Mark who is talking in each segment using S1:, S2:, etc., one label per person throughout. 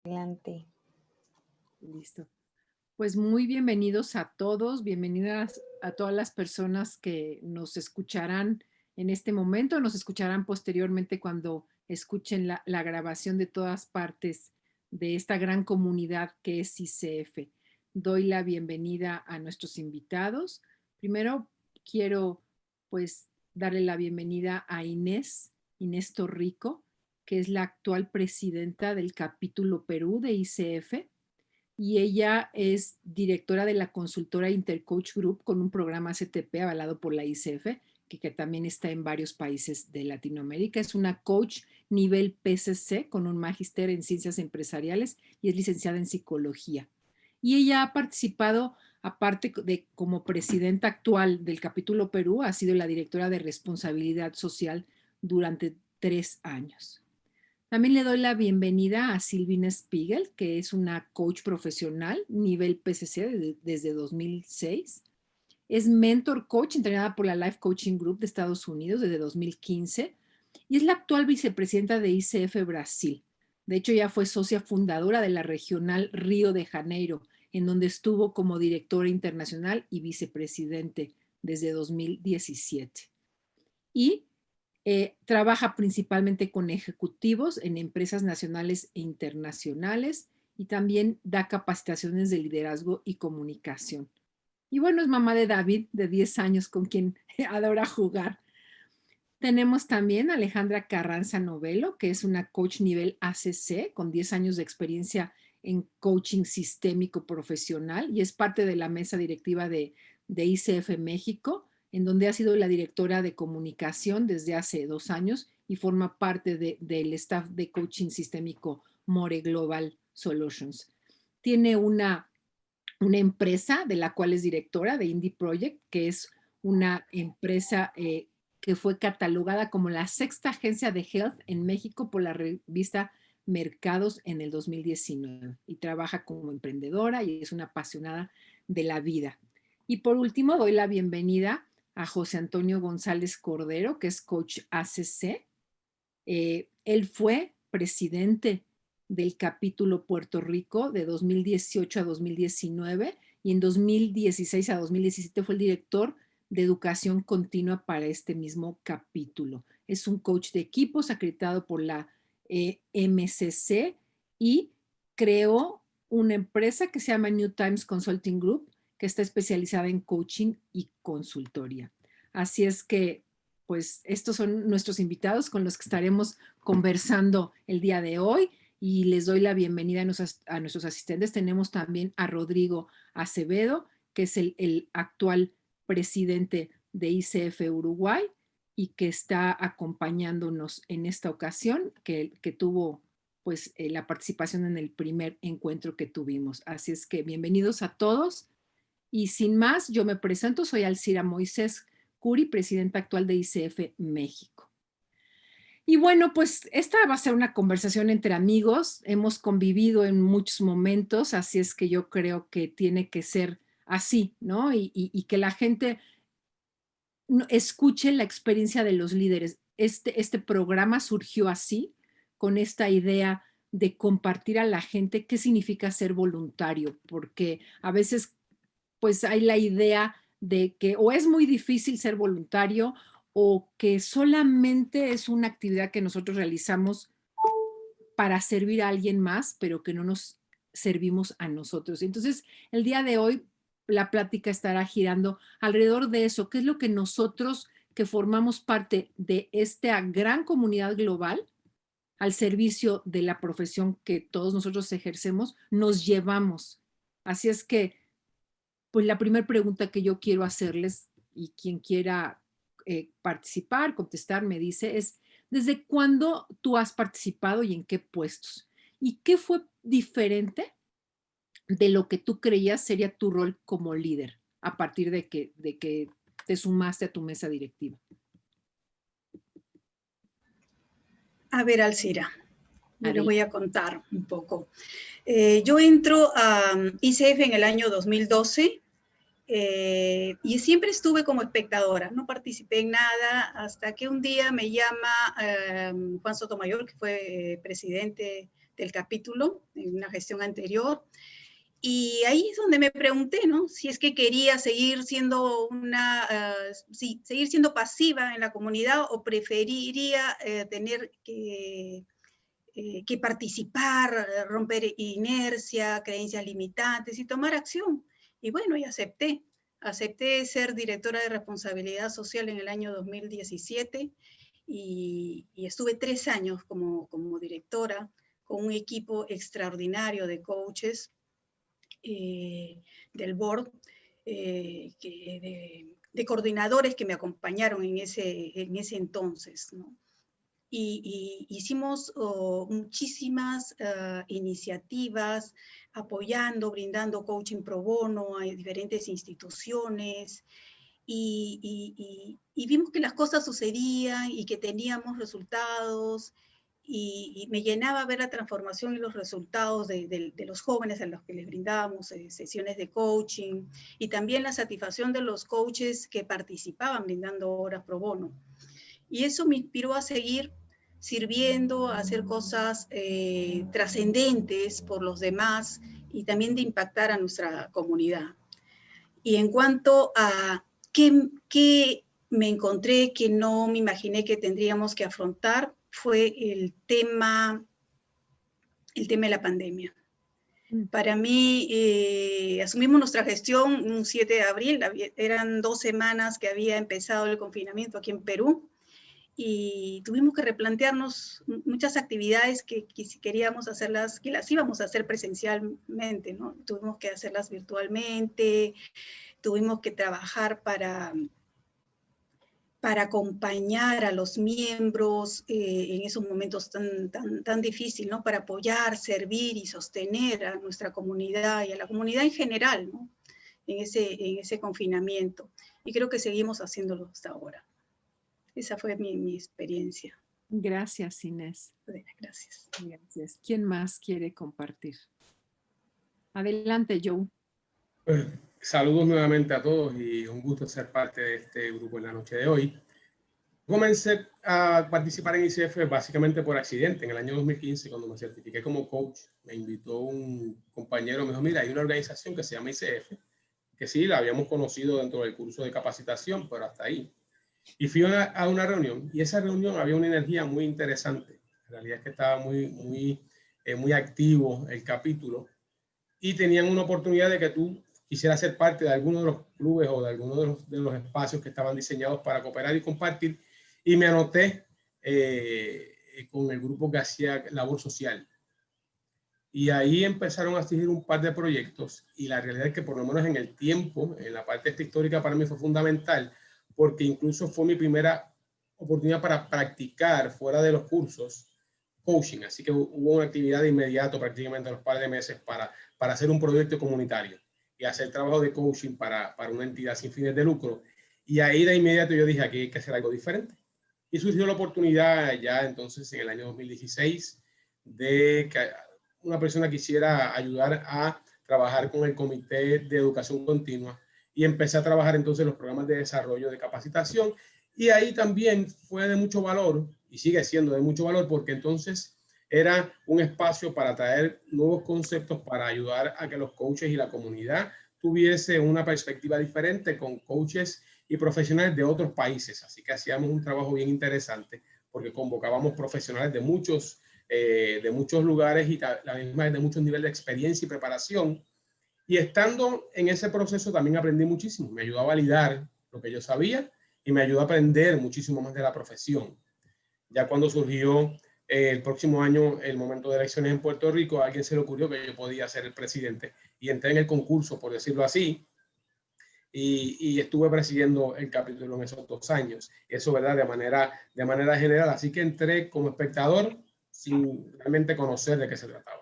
S1: Adelante.
S2: Listo. Pues muy bienvenidos a todos, bienvenidas a todas las personas que nos escucharán en este momento, nos escucharán posteriormente cuando escuchen la grabación de todas partes de esta gran comunidad que es ICF. Doy la bienvenida a nuestros invitados. Primero quiero pues darle la bienvenida a Inés Torrico, que es la actual presidenta del capítulo Perú de ICF y ella es directora de la consultora Intercoach Group con un programa CTP avalado por la ICF, que también está en varios países de Latinoamérica. Es una coach nivel PCC con un magíster en ciencias empresariales y es licenciada en psicología. Y ella ha participado, aparte de como presidenta actual del capítulo Perú, ha sido la directora de responsabilidad social durante 3 años. También le doy la bienvenida a Silvina Spiegel, que es una coach profesional nivel PCC desde 2006. Es mentor coach entrenada por la Life Coaching Group de Estados Unidos desde 2015 y es la actual vicepresidenta de ICF Brasil. De hecho, ya fue socia fundadora de la regional Río de Janeiro, en donde estuvo como directora internacional y vicepresidente desde 2017. Y trabaja principalmente con ejecutivos en empresas nacionales e internacionales y también da capacitaciones de liderazgo y comunicación. Y bueno, es mamá de David, de 10 años, con quien adora jugar. Tenemos también a Alejandra Carranza Novelo, que es una coach nivel ACC con 10 años de experiencia en coaching sistémico profesional y es parte de la mesa directiva de ICF México, en donde ha sido la directora de comunicación desde hace 2 años y forma parte del staff de coaching sistémico More Global Solutions. Tiene una empresa de la cual es directora de Indie Project, que es una empresa que fue catalogada como la 6ª agencia de health en México por la revista Mercados en el 2019 y trabaja como emprendedora y es una apasionada de la vida. Y por último, doy la bienvenida a José Antonio González Cordero, que es coach ACC. Él fue presidente del capítulo Puerto Rico de 2018 a 2019 y en 2016 a 2017 fue el director de educación continua para este mismo capítulo. Es un coach de equipos acreditado por la MCC y creó una empresa que se llama New Times Consulting Group, que está especializada en coaching y consultoría. Así es que pues estos son nuestros invitados con los que estaremos conversando el día de hoy y les doy la bienvenida a nuestros asistentes. Tenemos también a Rodrigo Acevedo, que es el actual presidente de ICF Uruguay y que está acompañándonos en esta ocasión, que tuvo pues la participación en el primer encuentro que tuvimos. Así es que bienvenidos a todos y sin más, yo me presento, soy Alcira Moisés Curi, presidenta actual de ICF México. Y bueno, pues esta va a ser una conversación entre amigos, hemos convivido en muchos momentos, así es que yo creo que tiene que ser así, ¿no? Y que la gente escuche la experiencia de los líderes. Este programa surgió así, con esta idea de compartir a la gente qué significa ser voluntario, porque a veces pues hay la idea de que o es muy difícil ser voluntario o que solamente es una actividad que nosotros realizamos para servir a alguien más, pero que no nos servimos a nosotros. Entonces, el día de hoy la plática estará girando alrededor de eso, qué es lo que nosotros que formamos parte de esta gran comunidad global al servicio de la profesión que todos nosotros ejercemos, nos llevamos. Así es que pues la primera pregunta que yo quiero hacerles y quien quiera participar, contestar, me dice es, ¿desde cuándo tú has participado y en qué puestos? ¿Y qué fue diferente de lo que tú creías sería tu rol como líder a partir de que te sumaste a tu mesa directiva?
S3: A ver, Alcira, yo les
S2: Adelante.
S3: voy a contar un poco. Yo entro a ICF en el año 2012 y siempre estuve como espectadora, no participé en nada hasta que un día me llama Juan Sotomayor, que fue presidente del capítulo en una gestión anterior. Y ahí es donde me pregunté, ¿no? Si es que quería seguir siendo seguir siendo pasiva en la comunidad o preferiría tener que participar, romper inercia, creencias limitantes y tomar acción. Y bueno, y acepté. Acepté ser directora de responsabilidad social en el año 2017 y estuve 3 años como directora con un equipo extraordinario de coaches del board, de coordinadores que me acompañaron en ese entonces, ¿no? Y hicimos muchísimas iniciativas apoyando, brindando coaching pro bono a diferentes instituciones y vimos que las cosas sucedían y que teníamos resultados y me llenaba ver la transformación y los resultados de los jóvenes a los que les brindábamos sesiones de coaching y también la satisfacción de los coaches que participaban brindando horas pro bono. Y eso me inspiró a seguir sirviendo, a hacer cosas trascendentes por los demás y también de impactar a nuestra comunidad. Y en cuanto a qué me encontré que no me imaginé que tendríamos que afrontar, fue el tema de la pandemia. Para mí, asumimos nuestra gestión un 7 de abril, eran 2 semanas que había empezado el confinamiento aquí en Perú, y tuvimos que replantearnos muchas actividades que queríamos hacerlas, que las íbamos a hacer presencialmente, ¿no? Tuvimos que hacerlas virtualmente, tuvimos que trabajar para acompañar a los miembros en esos momentos tan difíciles, ¿no? Para apoyar, servir y sostener a nuestra comunidad y a la comunidad en general, ¿no? En ese confinamiento. Y creo que seguimos haciéndolo hasta ahora. Esa fue mi experiencia.
S2: Gracias, Inés.
S3: Gracias.
S2: Gracias. ¿Quién más quiere compartir? Adelante, Joe.
S1: Saludos nuevamente a todos y un gusto ser parte de este grupo en la noche de hoy. Comencé a participar en ICF básicamente por accidente. En el año 2015, cuando me certifiqué como coach, me invitó un compañero, me dijo, mira, hay una organización que se llama ICF, que sí, la habíamos conocido dentro del curso de capacitación, pero hasta ahí. Y fui a una reunión y esa reunión había una energía muy interesante. En realidad es que estaba muy activo el capítulo y tenían una oportunidad de que tú quisieras ser parte de alguno de los clubes o de alguno de los espacios que estaban diseñados para cooperar y compartir. Y me anoté con el grupo que hacía labor social. Y ahí empezaron a surgir un par de proyectos y la realidad es que por lo menos en el tiempo, en la parte histórica para mí fue fundamental porque incluso fue mi primera oportunidad para practicar fuera de los cursos coaching. Así que hubo una actividad de inmediato, prácticamente a los par de meses, para hacer un proyecto comunitario y hacer trabajo de coaching para una entidad sin fines de lucro. Y ahí de inmediato yo dije, aquí hay que hacer algo diferente. Y surgió la oportunidad ya entonces en el año 2016 de que una persona quisiera ayudar a trabajar con el Comité de Educación Continua y empecé a trabajar entonces los programas de desarrollo de capacitación y ahí también fue de mucho valor y sigue siendo de mucho valor porque entonces era un espacio para traer nuevos conceptos para ayudar a que los coaches y la comunidad tuviese una perspectiva diferente con coaches y profesionales de otros países. Así que hacíamos un trabajo bien interesante porque convocábamos profesionales de muchos lugares y la misma de muchos niveles de experiencia y preparación. Y estando en ese proceso también aprendí muchísimo. Me ayudó a validar lo que yo sabía y me ayudó a aprender muchísimo más de la profesión. Ya cuando surgió el próximo año el momento de elecciones en Puerto Rico, a alguien se le ocurrió que yo podía ser el presidente y entré en el concurso, por decirlo así, y estuve presidiendo el capítulo en esos 2 años. Eso, ¿verdad? De manera general. Así que entré como espectador sin realmente conocer de qué se trataba.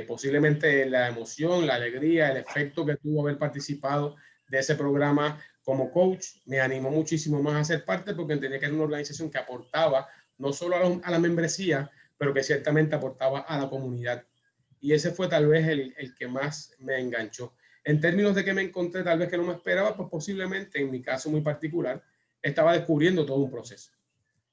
S1: Posiblemente la emoción, la alegría, el efecto que tuvo haber participado de ese programa como coach me animó muchísimo más a ser parte porque entendía que era una organización que aportaba no solo a la membresía, pero que ciertamente aportaba a la comunidad. Y ese fue tal vez el que más me enganchó. En términos de que me encontré tal vez que no me esperaba, pues posiblemente en mi caso muy particular, estaba descubriendo todo un proceso.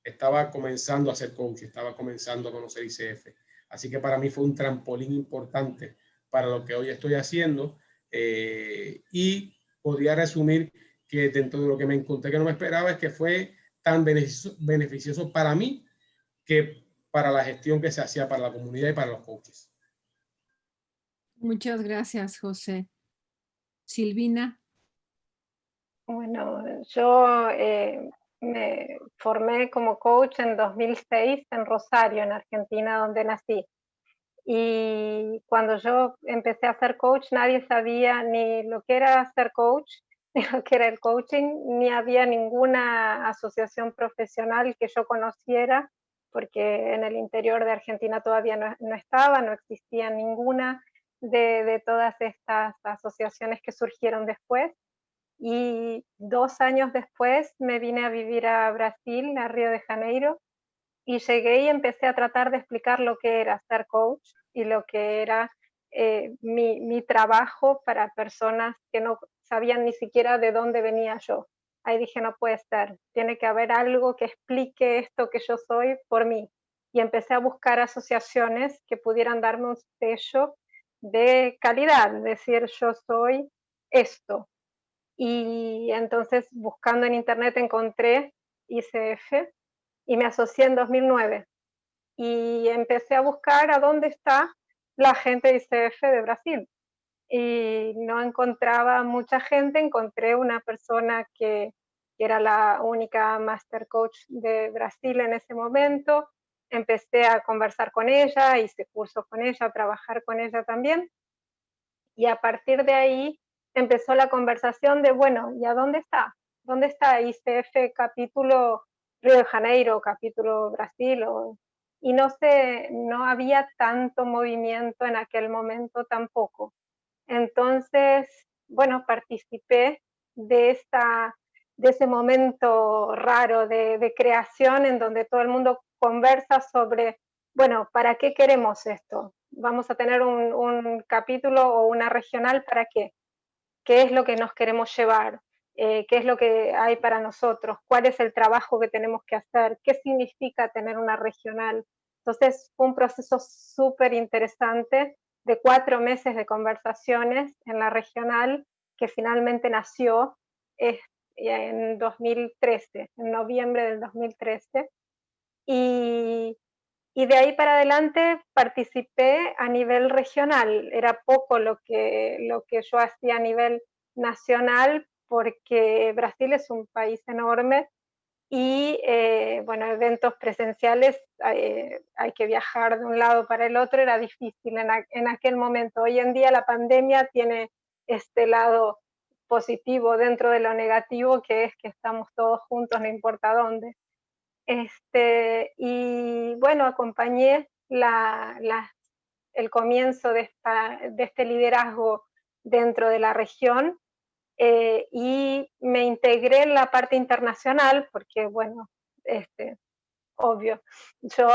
S1: Estaba comenzando a ser coach, estaba comenzando a conocer ICF. Así que para mí fue un trampolín importante para lo que hoy estoy haciendo, y podría resumir que dentro de lo que me encontré que no me esperaba es que fue tan beneficioso para mí que para la gestión que se hacía para la comunidad y para los coaches.
S2: Muchas gracias, José. Silvina.
S4: Bueno, yo me formé como coach en 2006 en Rosario, en Argentina, donde nací. Y cuando yo empecé a ser coach, nadie sabía ni lo que era ser coach, ni lo que era el coaching, ni había ninguna asociación profesional que yo conociera, porque en el interior de Argentina todavía no estaba, no existía ninguna de todas estas asociaciones que surgieron después. Y 2 años después me vine a vivir a Brasil, a Río de Janeiro, y llegué y empecé a tratar de explicar lo que era ser coach y lo que era mi trabajo para personas que no sabían ni siquiera de dónde venía yo. Ahí dije, no puede ser, tiene que haber algo que explique esto que yo soy por mí. Y empecé a buscar asociaciones que pudieran darme un sello de calidad, decir, yo soy esto. Y entonces buscando en internet encontré ICF y me asocié en 2009 y empecé a buscar a dónde está la gente de ICF de Brasil y no encontraba mucha gente. Encontré una persona que era la única master coach de Brasil en ese momento. Empecé a conversar con ella, hice cursos con ella, a trabajar con ella también, y a partir de ahí empezó la conversación de, bueno, ¿y a dónde está? ¿Dónde está ICF capítulo Río de Janeiro, capítulo Brasil? Y no había tanto movimiento en aquel momento tampoco. Entonces, bueno, participé de ese momento raro de creación en donde todo el mundo conversa sobre, bueno, ¿para qué queremos esto? Vamos a tener un capítulo o una regional, ¿para qué? ¿Qué es lo que nos queremos llevar? ¿Qué es lo que hay para nosotros? ¿Cuál es el trabajo que tenemos que hacer? ¿Qué significa tener una regional? Entonces fue un proceso súper interesante de 4 meses de conversaciones en la regional que finalmente nació en 2013, en noviembre del 2013. Y de ahí para adelante participé a nivel regional. Era poco lo que yo hacía a nivel nacional, porque Brasil es un país enorme y, bueno, eventos presenciales, hay que viajar de un lado para el otro, era difícil en aquel momento. Hoy en día la pandemia tiene este lado positivo dentro de lo negativo, que es que estamos todos juntos, no importa dónde. Y bueno, acompañé el comienzo de este liderazgo dentro de la región, y me integré en la parte internacional porque, bueno, obvio, yo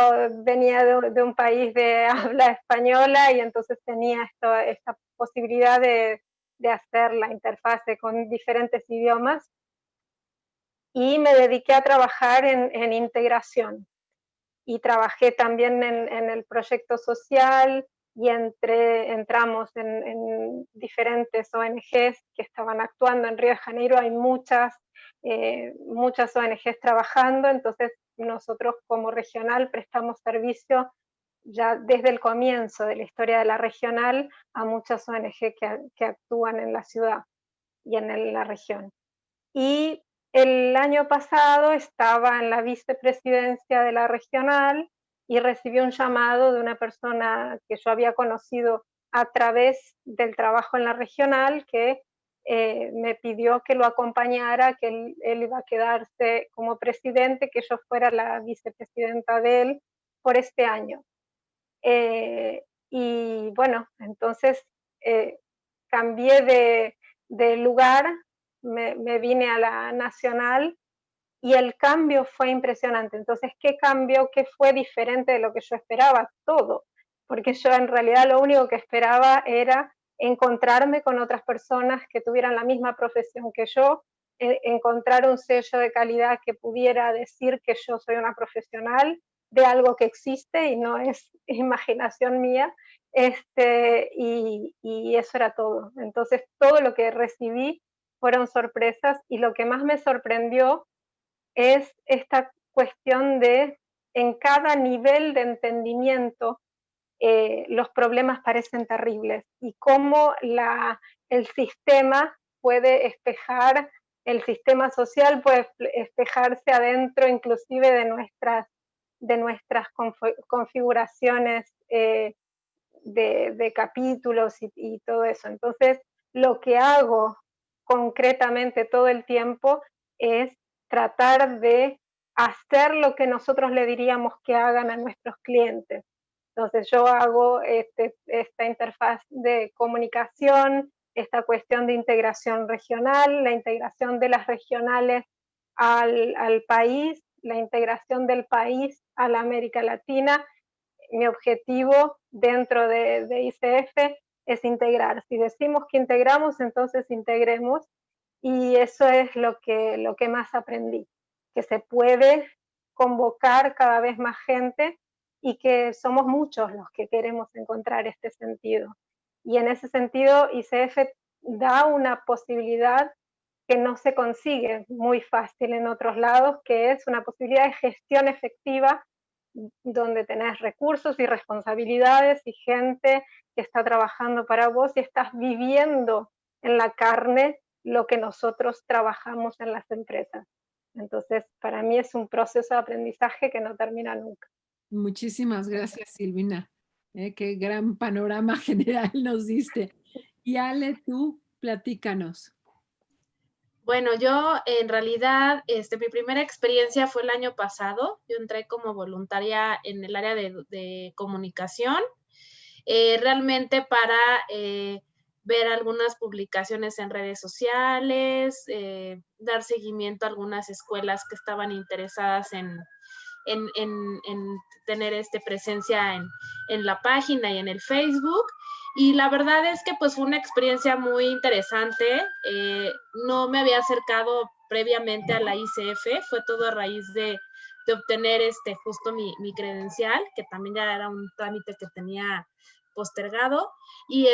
S4: venía de un país de habla española y entonces tenía esta posibilidad de hacer la interfase con diferentes idiomas, y me dediqué a trabajar en integración. Y trabajé también en el proyecto social y entramos en diferentes ONGs que estaban actuando en Río de Janeiro. Hay muchas ONGs trabajando, entonces nosotros como regional prestamos servicio ya desde el comienzo de la historia de la regional a muchas ONG que actúan en la ciudad y en la región. Y el año pasado estaba en la vicepresidencia de la regional y recibí un llamado de una persona que yo había conocido a través del trabajo en la regional, que me pidió que lo acompañara, que él iba a quedarse como presidente, que yo fuera la vicepresidenta de él por este año. Y bueno, entonces cambié de lugar, me vine a la nacional y el cambio fue impresionante. Entonces, ¿qué cambió? ¿Qué fue diferente de lo que yo esperaba? Todo, porque yo en realidad lo único que esperaba era encontrarme con otras personas que tuvieran la misma profesión que yo, encontrar un sello de calidad que pudiera decir que yo soy una profesional de algo que existe y no es imaginación mía, y eso era todo. Entonces, todo lo que recibí fueron sorpresas y lo que más me sorprendió es esta cuestión de en cada nivel de entendimiento los problemas parecen terribles y cómo el sistema puede espejar, el sistema social puede espejarse adentro inclusive de nuestras configuraciones de capítulos y todo eso. Entonces, lo que hago concretamente todo el tiempo es tratar de hacer lo que nosotros le diríamos que hagan a nuestros clientes. Entonces yo hago esta interfaz de comunicación, esta cuestión de integración regional, la integración de las regionales al país, la integración del país a la América Latina. Mi objetivo dentro de ICF es integrar. Si decimos que integramos, entonces integremos. Y eso es lo que más aprendí, que se puede convocar cada vez más gente y que somos muchos los que queremos encontrar este sentido. Y en ese sentido, ICF da una posibilidad que no se consigue muy fácil en otros lados, que es una posibilidad de gestión efectiva donde tenés recursos y responsabilidades y gente que está trabajando para vos y estás viviendo en la carne lo que nosotros trabajamos en las empresas. Entonces, para mí es un proceso de aprendizaje que no termina nunca.
S2: Muchísimas gracias, Silvina. Qué gran panorama general nos diste. Y Ale, tú, platícanos.
S5: Bueno, yo en realidad, mi primera experiencia fue el año pasado. Yo entré como voluntaria en el área de comunicación, realmente para ver algunas publicaciones en redes sociales, dar seguimiento a algunas escuelas que estaban interesadas en tener presencia en la página y en el Facebook. Y la verdad es que pues fue una experiencia muy interesante. No me había acercado previamente a la ICF, fue todo a raíz de obtener justo mi credencial, que también ya era un trámite que tenía postergado. Y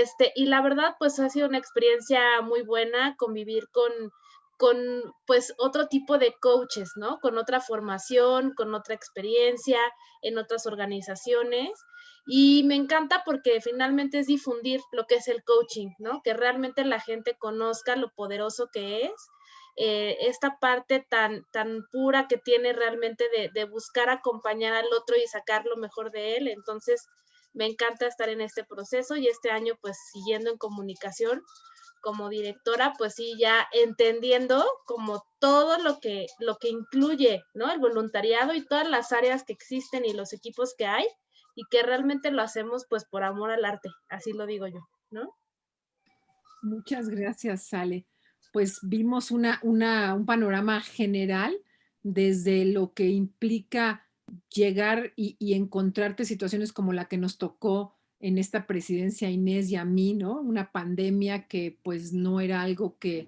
S5: la verdad pues ha sido una experiencia muy buena convivir con pues otro tipo de coaches, ¿no? Con otra formación, con otra experiencia en otras organizaciones. Y me encanta porque finalmente es difundir lo que es el coaching, ¿no? Que realmente la gente conozca lo poderoso que es, esta parte tan pura que tiene realmente de buscar acompañar al otro y sacar lo mejor de él. Entonces, me encanta estar en este proceso y este año, pues, siguiendo en comunicación como directora, pues sí, ya entendiendo como todo lo que incluye, ¿no? El voluntariado y todas las áreas que existen y los equipos que hay, y que realmente lo hacemos pues por amor al arte, así lo digo yo, ¿no?
S2: Muchas gracias, Sale. Pues vimos un panorama general desde lo que implica llegar y encontrarte situaciones como la que nos tocó en esta presidencia Inés y a mí, ¿no? Una pandemia que pues no era algo que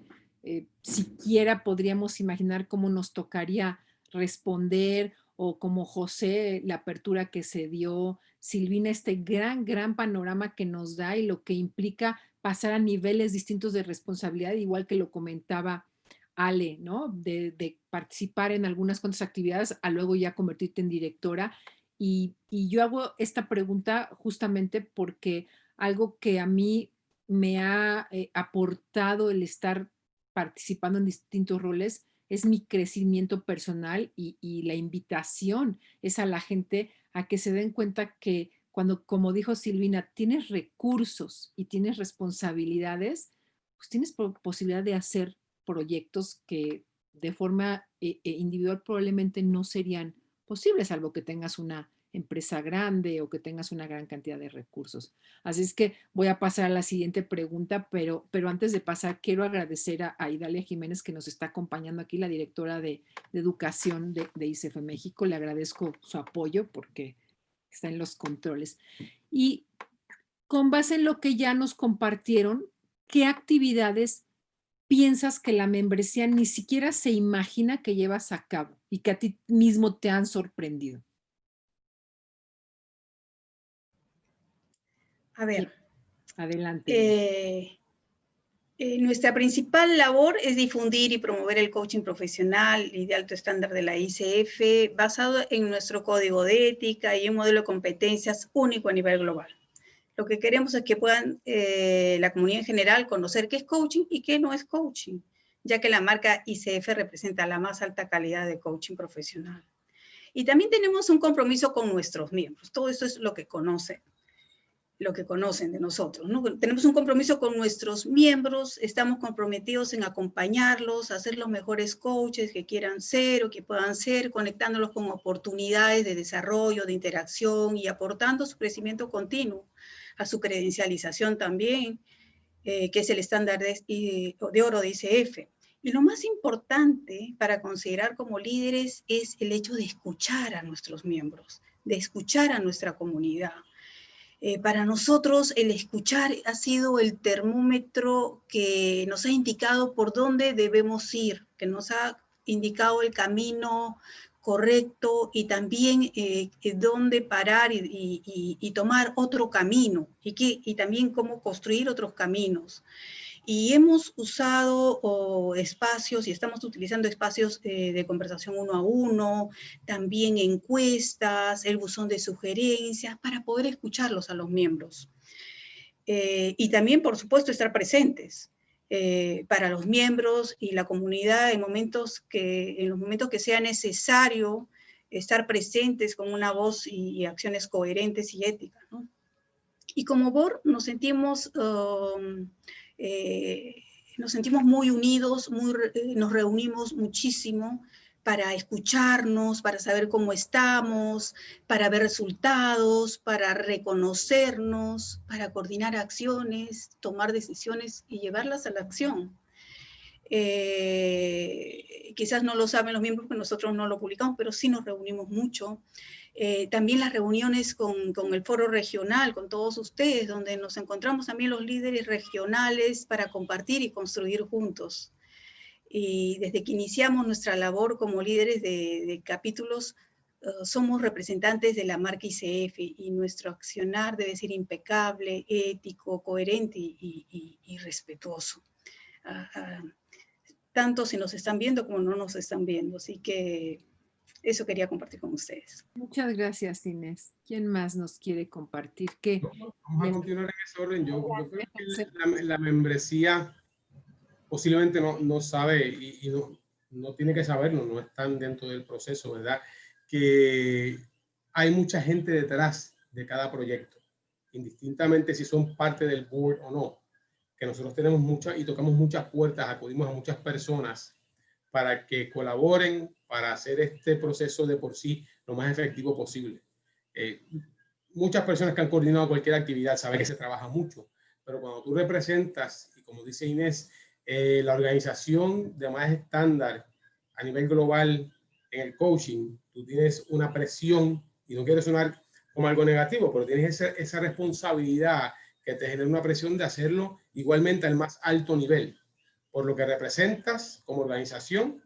S2: siquiera podríamos imaginar cómo nos tocaría responder, o como José, la apertura que se dio, Silvina, este gran panorama que nos da y lo que implica pasar a niveles distintos de responsabilidad, igual que lo comentaba Ale, ¿no? De participar en algunas cuantas actividades a luego ya convertirte en directora. Y yo hago esta pregunta justamente porque algo que a mí me ha aportado el estar participando en distintos roles es mi crecimiento personal, y la invitación es a la gente a que se den cuenta que cuando, como dijo Silvina, tienes recursos y tienes responsabilidades, pues tienes posibilidad de hacer proyectos que de forma individual probablemente no serían posibles, salvo que tengas una empresa grande o que tengas una gran cantidad de recursos. Así es que voy a pasar a la siguiente pregunta, pero antes de pasar, quiero agradecer a Idalia Jiménez, que nos está acompañando aquí, la directora de educación de ICF México. Le agradezco su apoyo porque está en los controles. Y con base en lo que ya nos compartieron, ¿qué actividades piensas que la membresía ni siquiera se imagina que llevas a cabo y que a ti mismo te han sorprendido?
S3: A ver.
S2: Adelante.
S3: Nuestra principal labor es difundir y promover el coaching profesional y de alto estándar de la ICF, basado en nuestro código de ética y un modelo de competencias único a nivel global. Lo que queremos es que puedan la comunidad en general conocer qué es coaching y qué no es coaching, ya que la marca ICF representa la más alta calidad de coaching profesional. Y también tenemos un compromiso con nuestros miembros. Todo esto es lo que conocen de nosotros, ¿no? Tenemos un compromiso con nuestros miembros, estamos comprometidos en acompañarlos, a ser los mejores coaches que quieran ser o que puedan ser, conectándolos con oportunidades de desarrollo, de interacción y aportando su crecimiento continuo, a su credencialización también, que es el estándar de oro de ICF. Y lo más importante para considerar como líderes es el hecho de escuchar a nuestros miembros, de escuchar a nuestra comunidad. Para nosotros el escuchar ha sido el termómetro que nos ha indicado por dónde debemos ir, que nos ha indicado el camino correcto y también dónde parar y tomar otro camino y también cómo construir otros caminos. Y hemos usado espacios y estamos utilizando espacios de conversación 1 a 1, también encuestas, el buzón de sugerencias, para poder escucharlos a los miembros. Y también, por supuesto, estar presentes para los miembros y la comunidad en los momentos que sea necesario estar presentes con una voz y acciones coherentes y éticas, ¿no? Y como board nos sentimos muy unidos, nos reunimos muchísimo para escucharnos, para saber cómo estamos, para ver resultados, para reconocernos, para coordinar acciones, tomar decisiones y llevarlas a la acción. Quizás no lo saben los miembros, porque nosotros no lo publicamos, pero sí nos reunimos mucho. También las reuniones con el foro regional, con todos ustedes, donde nos encontramos también los líderes regionales para compartir y construir juntos. Y desde que iniciamos nuestra labor como líderes de capítulos, somos representantes de la marca ICF y nuestro accionar debe ser impecable, ético, coherente y respetuoso. Tanto si nos están viendo como no nos están viendo. Así que eso quería compartir con ustedes.
S2: Muchas gracias, Inés. ¿Quién más nos quiere compartir? ¿Qué?
S1: Vamos a continuar en ese orden. Yo creo que la membresía posiblemente no sabe y no tiene que saberlo, no están dentro del proceso, ¿verdad? Que hay mucha gente detrás de cada proyecto, indistintamente si son parte del board o no, que nosotros tenemos muchas y tocamos muchas puertas, acudimos a muchas personas para que colaboren para hacer este proceso de por sí lo más efectivo posible. Muchas personas que han coordinado cualquier actividad saben que se trabaja mucho, pero cuando tú representas, y como dice Inés, la organización de más estándar a nivel global en el coaching, tú tienes una presión, y no quiero sonar como algo negativo, pero tienes esa responsabilidad que te genera una presión de hacerlo igualmente al más alto nivel, por lo que representas como organización,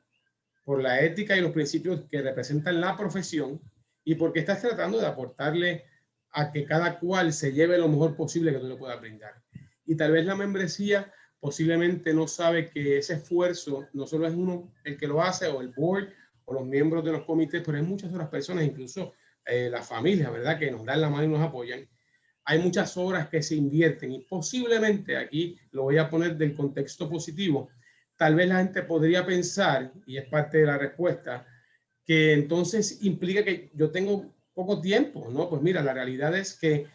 S1: por la ética y los principios que representan la profesión y porque estás tratando de aportarle a que cada cual se lleve lo mejor posible que tú le puedas brindar. Y tal vez la membresía posiblemente no sabe que ese esfuerzo no solo es uno el que lo hace o el board o los miembros de los comités, pero hay muchas otras personas, incluso las familias, ¿verdad?, que nos dan la mano y nos apoyan. Hay muchas horas que se invierten y posiblemente, aquí lo voy a poner del contexto positivo, tal vez la gente podría pensar, y es parte de la respuesta, que entonces implica que yo tengo poco tiempo, ¿no? Pues mira, la realidad es que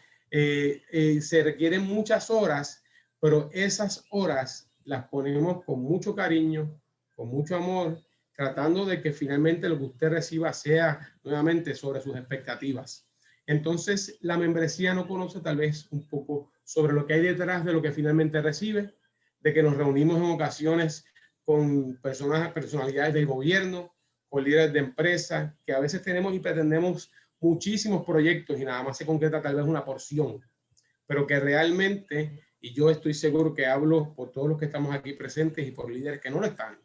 S1: se requieren muchas horas, pero esas horas las ponemos con mucho cariño, con mucho amor, tratando de que finalmente lo que usted reciba sea nuevamente sobre sus expectativas. Entonces, la membresía no conoce tal vez un poco sobre lo que hay detrás de lo que finalmente recibe, de que nos reunimos en ocasiones con personalidades del gobierno, con líderes de empresas, que a veces tenemos y pretendemos muchísimos proyectos y nada más se concreta tal vez una porción, pero que realmente, y yo estoy seguro que hablo por todos los que estamos aquí presentes y por líderes que no lo están,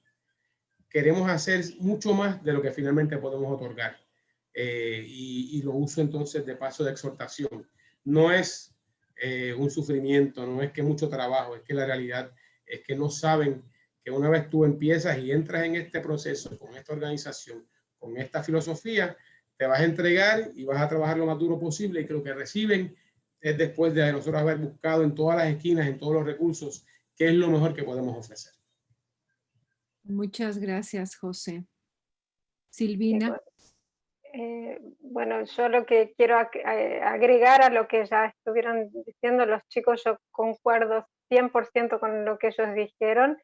S1: queremos hacer mucho más de lo que finalmente podemos otorgar. Y lo uso entonces de paso de exhortación. No es un sufrimiento, no es que mucho trabajo, es que la realidad es que no saben que una vez tú empiezas y entras en este proceso, con esta organización, con esta filosofía, te vas a entregar y vas a trabajar lo más duro posible, y que lo que reciben es después de nosotros haber buscado en todas las esquinas, en todos los recursos, qué es lo mejor que podemos ofrecer.
S2: Muchas gracias, José. Silvina.
S4: Bueno, yo lo que quiero agregar a lo que ya estuvieron diciendo los chicos, yo concuerdo 100% con lo que ellos dijeron,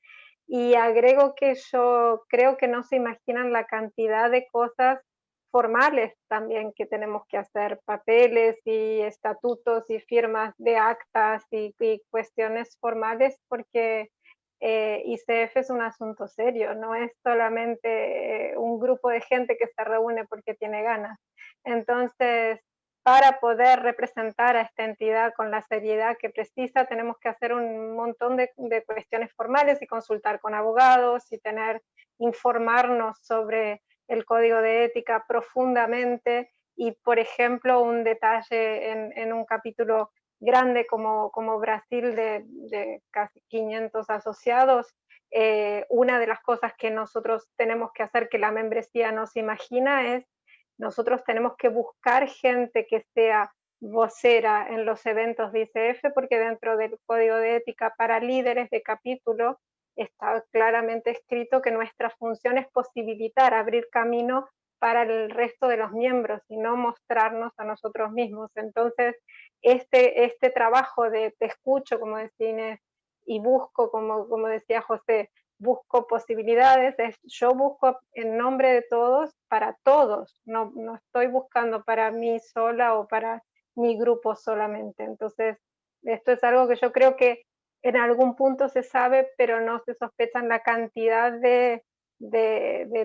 S4: y agrego que yo creo que no se imaginan la cantidad de cosas formales también que tenemos que hacer, papeles y estatutos y firmas de actas y cuestiones formales, porque ICF es un asunto serio, no es solamente un grupo de gente que se reúne porque tiene ganas. Entonces, para poder representar a esta entidad con la seriedad que precisa, tenemos que hacer un montón de cuestiones formales y consultar con abogados y informarnos sobre el código de ética profundamente. Y, por ejemplo, un detalle en un capítulo grande como Brasil de casi 500 asociados, una de las cosas que nosotros tenemos que hacer que la membresía no se imagina es nosotros tenemos que buscar gente que sea vocera en los eventos de ICF, porque dentro del código de ética para líderes de capítulo está claramente escrito que nuestra función es posibilitar, abrir camino para el resto de los miembros y no mostrarnos a nosotros mismos. Entonces, este trabajo de te escucho, como decía Inés, y busco, como decía José, busco posibilidades, yo busco en nombre de todos, para todos, no estoy buscando para mí sola o para mi grupo solamente. Entonces, esto es algo que yo creo que en algún punto se sabe, pero no se sospechan la cantidad de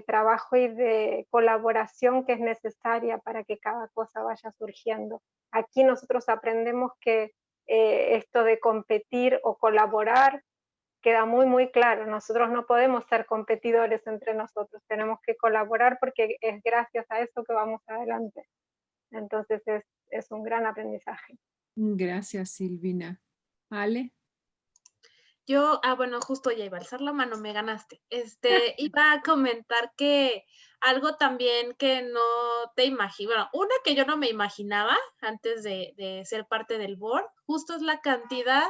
S4: trabajo y de colaboración que es necesaria para que cada cosa vaya surgiendo. Aquí nosotros aprendemos que esto de competir o colaborar queda muy, muy claro. Nosotros no podemos ser competidores entre nosotros, tenemos que colaborar porque es gracias a eso que vamos adelante. Entonces es un gran aprendizaje.
S2: Gracias, Silvina. Ale.
S5: Yo, bueno, justo ya iba a alzar la mano, me ganaste. Iba a comentar que algo también que no te imagino, bueno, una que yo no me imaginaba antes de ser parte del board, justo es la cantidad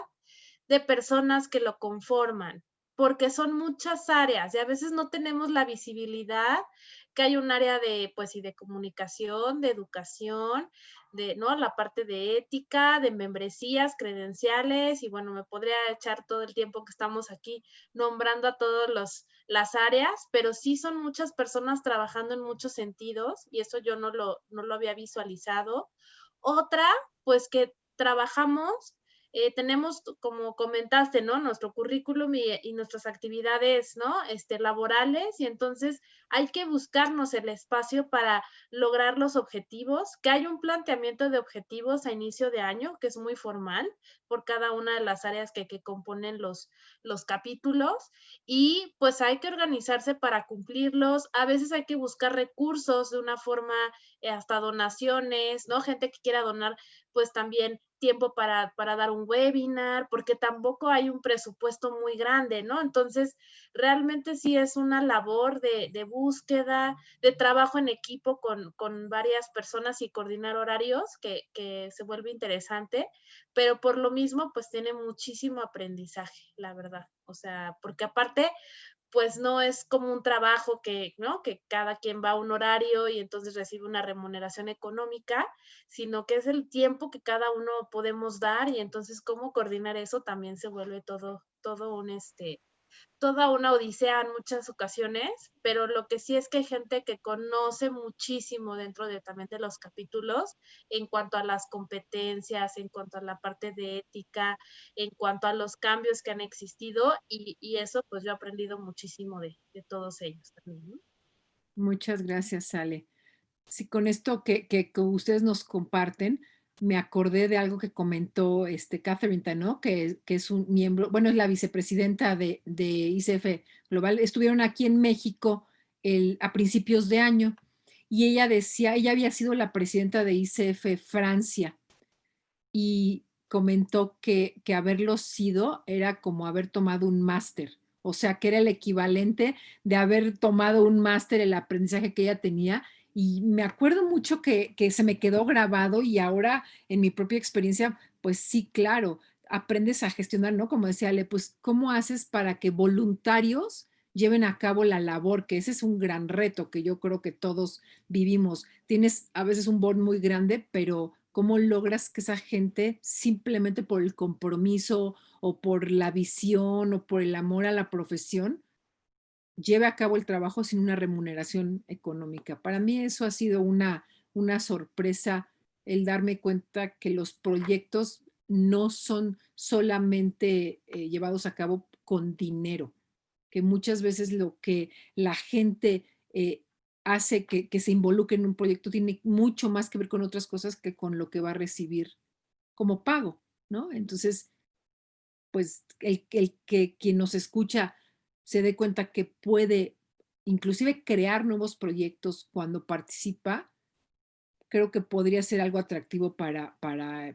S5: de personas que lo conforman, porque son muchas áreas y a veces no tenemos la visibilidad que hay un área de, pues, y de comunicación, de educación, de, ¿no? La parte de ética, de membresías, credenciales, y bueno, me podría echar todo el tiempo que estamos aquí nombrando a todas las áreas, pero sí son muchas personas trabajando en muchos sentidos y eso yo no lo había visualizado. Otra, pues que trabajamos, tenemos, como comentaste, ¿no? Nuestro currículum y nuestras actividades, ¿no? Laborales, y entonces hay que buscarnos el espacio para lograr los objetivos, que hay un planteamiento de objetivos a inicio de año, que es muy formal, por cada una de las áreas que componen los capítulos, y pues hay que organizarse para cumplirlos. A veces hay que buscar recursos de una forma, hasta donaciones, ¿no? Gente que quiera donar, pues también tiempo para dar un webinar, porque tampoco hay un presupuesto muy grande, ¿no? Entonces, realmente sí es una labor de búsqueda, de trabajo en equipo con varias personas y coordinar horarios que se vuelve interesante, pero por lo mismo, pues tiene muchísimo aprendizaje, la verdad. O sea, porque aparte, pues no es como un trabajo que, ¿no? Que cada quien va a un horario y entonces recibe una remuneración económica, sino que es el tiempo que cada uno podemos dar y entonces cómo coordinar eso también se vuelve todo un toda una odisea en muchas ocasiones, pero lo que sí es que hay gente que conoce muchísimo dentro también de los capítulos en cuanto a las competencias, en cuanto a la parte de ética, en cuanto a los cambios que han existido y eso pues yo he aprendido muchísimo de todos ellos también, ¿no?
S2: Muchas gracias, Ale. Sí, con esto que ustedes nos comparten, me acordé de algo que comentó Catherine Tanó, que es un miembro, bueno, es la vicepresidenta de ICF Global. Estuvieron aquí en México a principios de año y ella decía, ella había sido la presidenta de ICF Francia y comentó que haberlo sido era como haber tomado un máster. O sea, que era el equivalente de haber tomado un máster, el aprendizaje que ella tenía. Y me acuerdo mucho que se me quedó grabado y ahora en mi propia experiencia, pues sí, claro, aprendes a gestionar, ¿no? Como decía Ale, pues, ¿cómo haces para que voluntarios lleven a cabo la labor? Que ese es un gran reto que yo creo que todos vivimos. Tienes a veces un board muy grande, pero ¿cómo logras que esa gente simplemente por el compromiso o por la visión o por el amor a la profesión lleve a cabo el trabajo sin una remuneración económica? Para mí eso ha sido una sorpresa, el darme cuenta que los proyectos no son solamente llevados a cabo con dinero, que muchas veces lo que la gente hace que se involucre en un proyecto tiene mucho más que ver con otras cosas que con lo que va a recibir como pago, ¿no? Entonces, pues el que quien nos escucha se dé cuenta que puede inclusive crear nuevos proyectos cuando participa, creo que podría ser algo atractivo para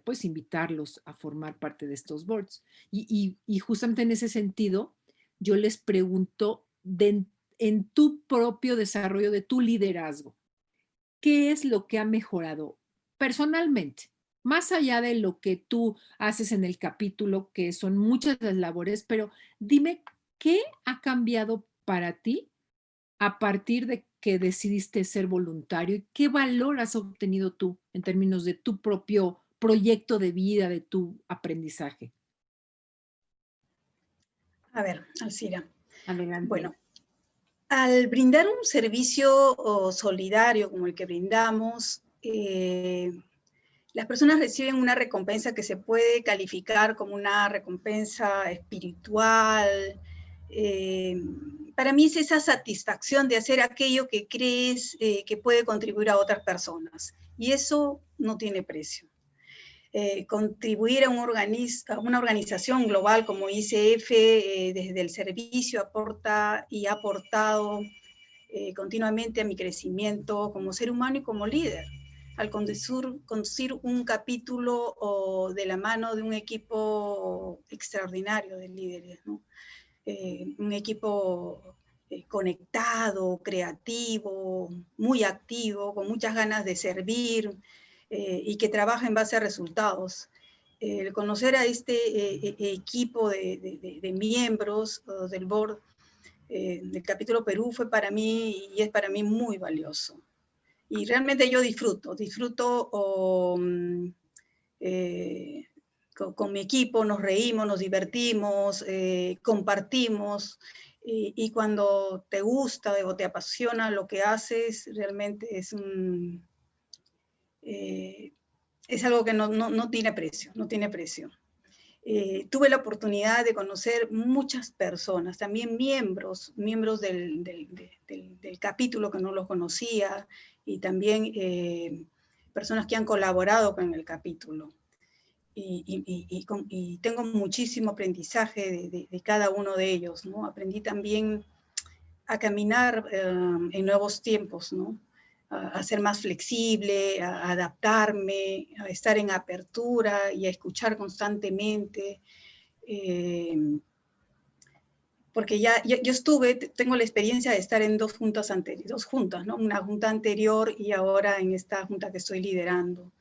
S2: pues invitarlos a formar parte de estos boards. Y justamente en ese sentido, yo les pregunto en tu propio desarrollo de tu liderazgo, ¿qué es lo que ha mejorado personalmente? Más allá de lo que tú haces en el capítulo, que son muchas las labores, pero dime, ¿qué ha cambiado para ti a partir de que decidiste ser voluntario? ¿Y qué valor has obtenido tú en términos de tu propio proyecto de vida, de tu aprendizaje?
S3: A ver, Alcira.
S2: Adelante.
S3: Bueno, al brindar un servicio solidario como el que brindamos, las personas reciben una recompensa que se puede calificar como una recompensa espiritual. Para mí es esa satisfacción de hacer aquello que crees que puede contribuir a otras personas. Y eso no tiene precio. Contribuir a una organización global como ICF desde el servicio aporta y ha aportado continuamente a mi crecimiento como ser humano y como líder. Al conducir un capítulo de la mano de un equipo extraordinario de líderes, ¿no? Un equipo conectado, creativo, muy activo, con muchas ganas de servir y que trabaja en base a resultados. El conocer a este equipo de miembros del board del capítulo Perú fue para mí y es para mí muy valioso. Y realmente yo disfruto con mi equipo, nos reímos, nos divertimos, compartimos, y cuando te gusta o te apasiona lo que haces, realmente es algo que no tiene precio, no tiene precio. Tuve la oportunidad de conocer muchas personas, también miembros del capítulo que no los conocía, y también personas que han colaborado con el capítulo. Y tengo muchísimo aprendizaje de cada uno de ellos, ¿no? Aprendí también a caminar en nuevos tiempos, ¿no? A ser más flexible, a adaptarme, a estar en apertura y a escuchar constantemente. Porque yo tengo la experiencia de estar en dos juntas, ¿no? Una junta anterior y ahora en esta junta que estoy liderando.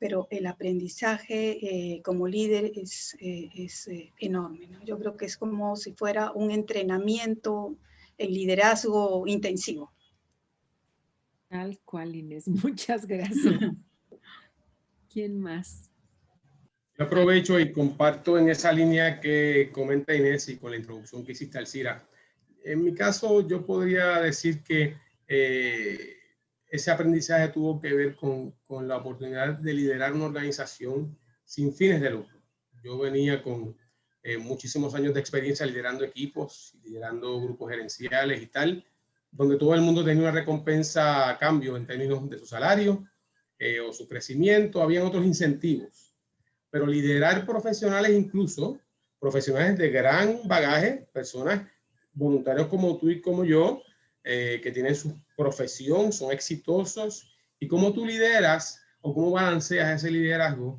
S3: Pero el aprendizaje como líder es enorme, ¿no? Yo creo que es como si fuera un entrenamiento en liderazgo intensivo.
S2: Tal cual, Inés. Muchas gracias. ¿Quién más?
S1: Yo aprovecho y comparto en esa línea que comenta Inés y con la introducción que hiciste, Alcira. En mi caso, yo podría decir que ese aprendizaje tuvo que ver con la oportunidad de liderar una organización sin fines de lucro. Yo venía con muchísimos años de experiencia liderando equipos, liderando grupos gerenciales y tal, donde todo el mundo tenía una recompensa a cambio en términos de su salario o su crecimiento. Habían otros incentivos. Pero liderar profesionales, incluso profesionales de gran bagaje, personas voluntarios como tú y como yo, que tienen su profesión, son exitosos, y cómo tú lideras o cómo balanceas ese liderazgo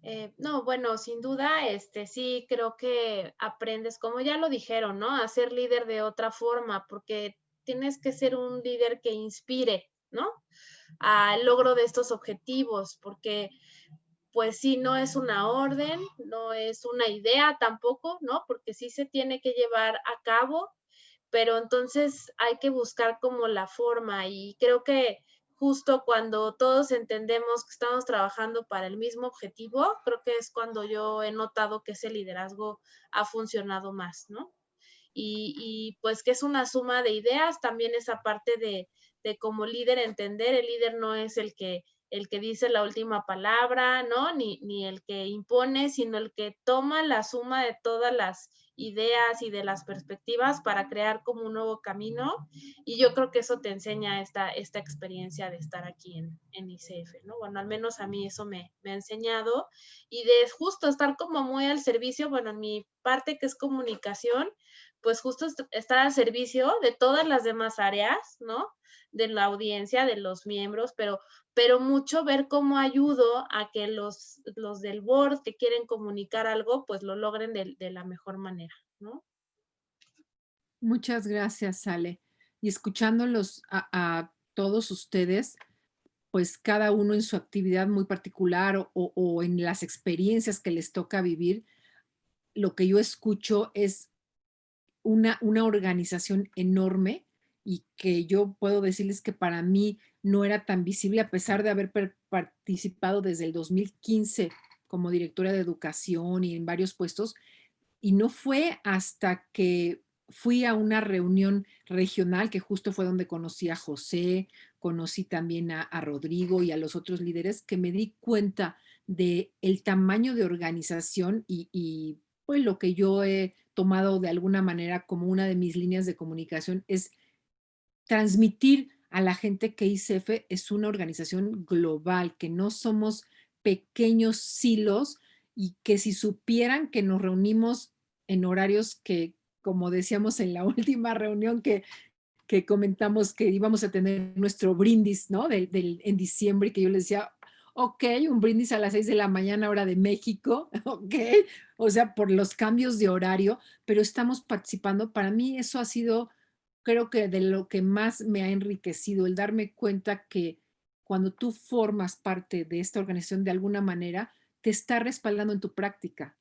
S5: No, bueno, sin duda, sí creo que aprendes, como ya lo dijeron, ¿no? A ser líder de otra forma, porque tienes que ser un líder que inspire, ¿no? Al logro de estos objetivos, porque pues sí, no es una orden, no es una idea tampoco, ¿no? Porque sí se tiene que llevar a cabo, pero entonces hay que buscar como la forma y creo que justo cuando todos entendemos que estamos trabajando para el mismo objetivo, creo que es cuando yo he notado que ese liderazgo ha funcionado más, ¿no? Y pues que es una suma de ideas, también esa parte de como líder entender, el líder no es el que dice la última palabra, ¿no? Ni el que impone, sino el que toma la suma de todas las ideas y de las perspectivas para crear como un nuevo camino. Y yo creo que eso te enseña esta experiencia de estar aquí en ICF, ¿no? Bueno, al menos a mí eso me ha enseñado. Y de justo estar como muy al servicio, bueno, en mi parte que es comunicación, pues justo estar al servicio de todas las demás áreas, ¿no? De la audiencia, de los miembros, pero mucho ver cómo ayudo a que los del board que quieren comunicar algo, pues lo logren de la mejor manera, ¿no?
S2: Muchas gracias, Ale. Y escuchándolos a todos ustedes, pues cada uno en su actividad muy particular o en las experiencias que les toca vivir, lo que yo escucho es una organización enorme y que yo puedo decirles que para mí no era tan visible a pesar de haber participado desde el 2015 como directora de educación y en varios puestos. Y no fue hasta que fui a una reunión regional, que justo fue donde conocí a José, conocí también a Rodrigo y a los otros líderes, que me di cuenta de el tamaño de organización y pues lo que yo he tomado de alguna manera como una de mis líneas de comunicación es transmitir a la gente que ICF es una organización global, que no somos pequeños silos y que si supieran que nos reunimos en horarios que, como decíamos en la última reunión que comentamos que íbamos a tener nuestro brindis, ¿no? En diciembre, y que yo les decía, ok, un brindis a las 6 de la mañana, hora de México, ok, o sea, por los cambios de horario, pero estamos participando. Para mí eso ha sido, creo que de lo que más me ha enriquecido, el darme cuenta que cuando tú formas parte de esta organización de alguna manera, te está respaldando en tu práctica.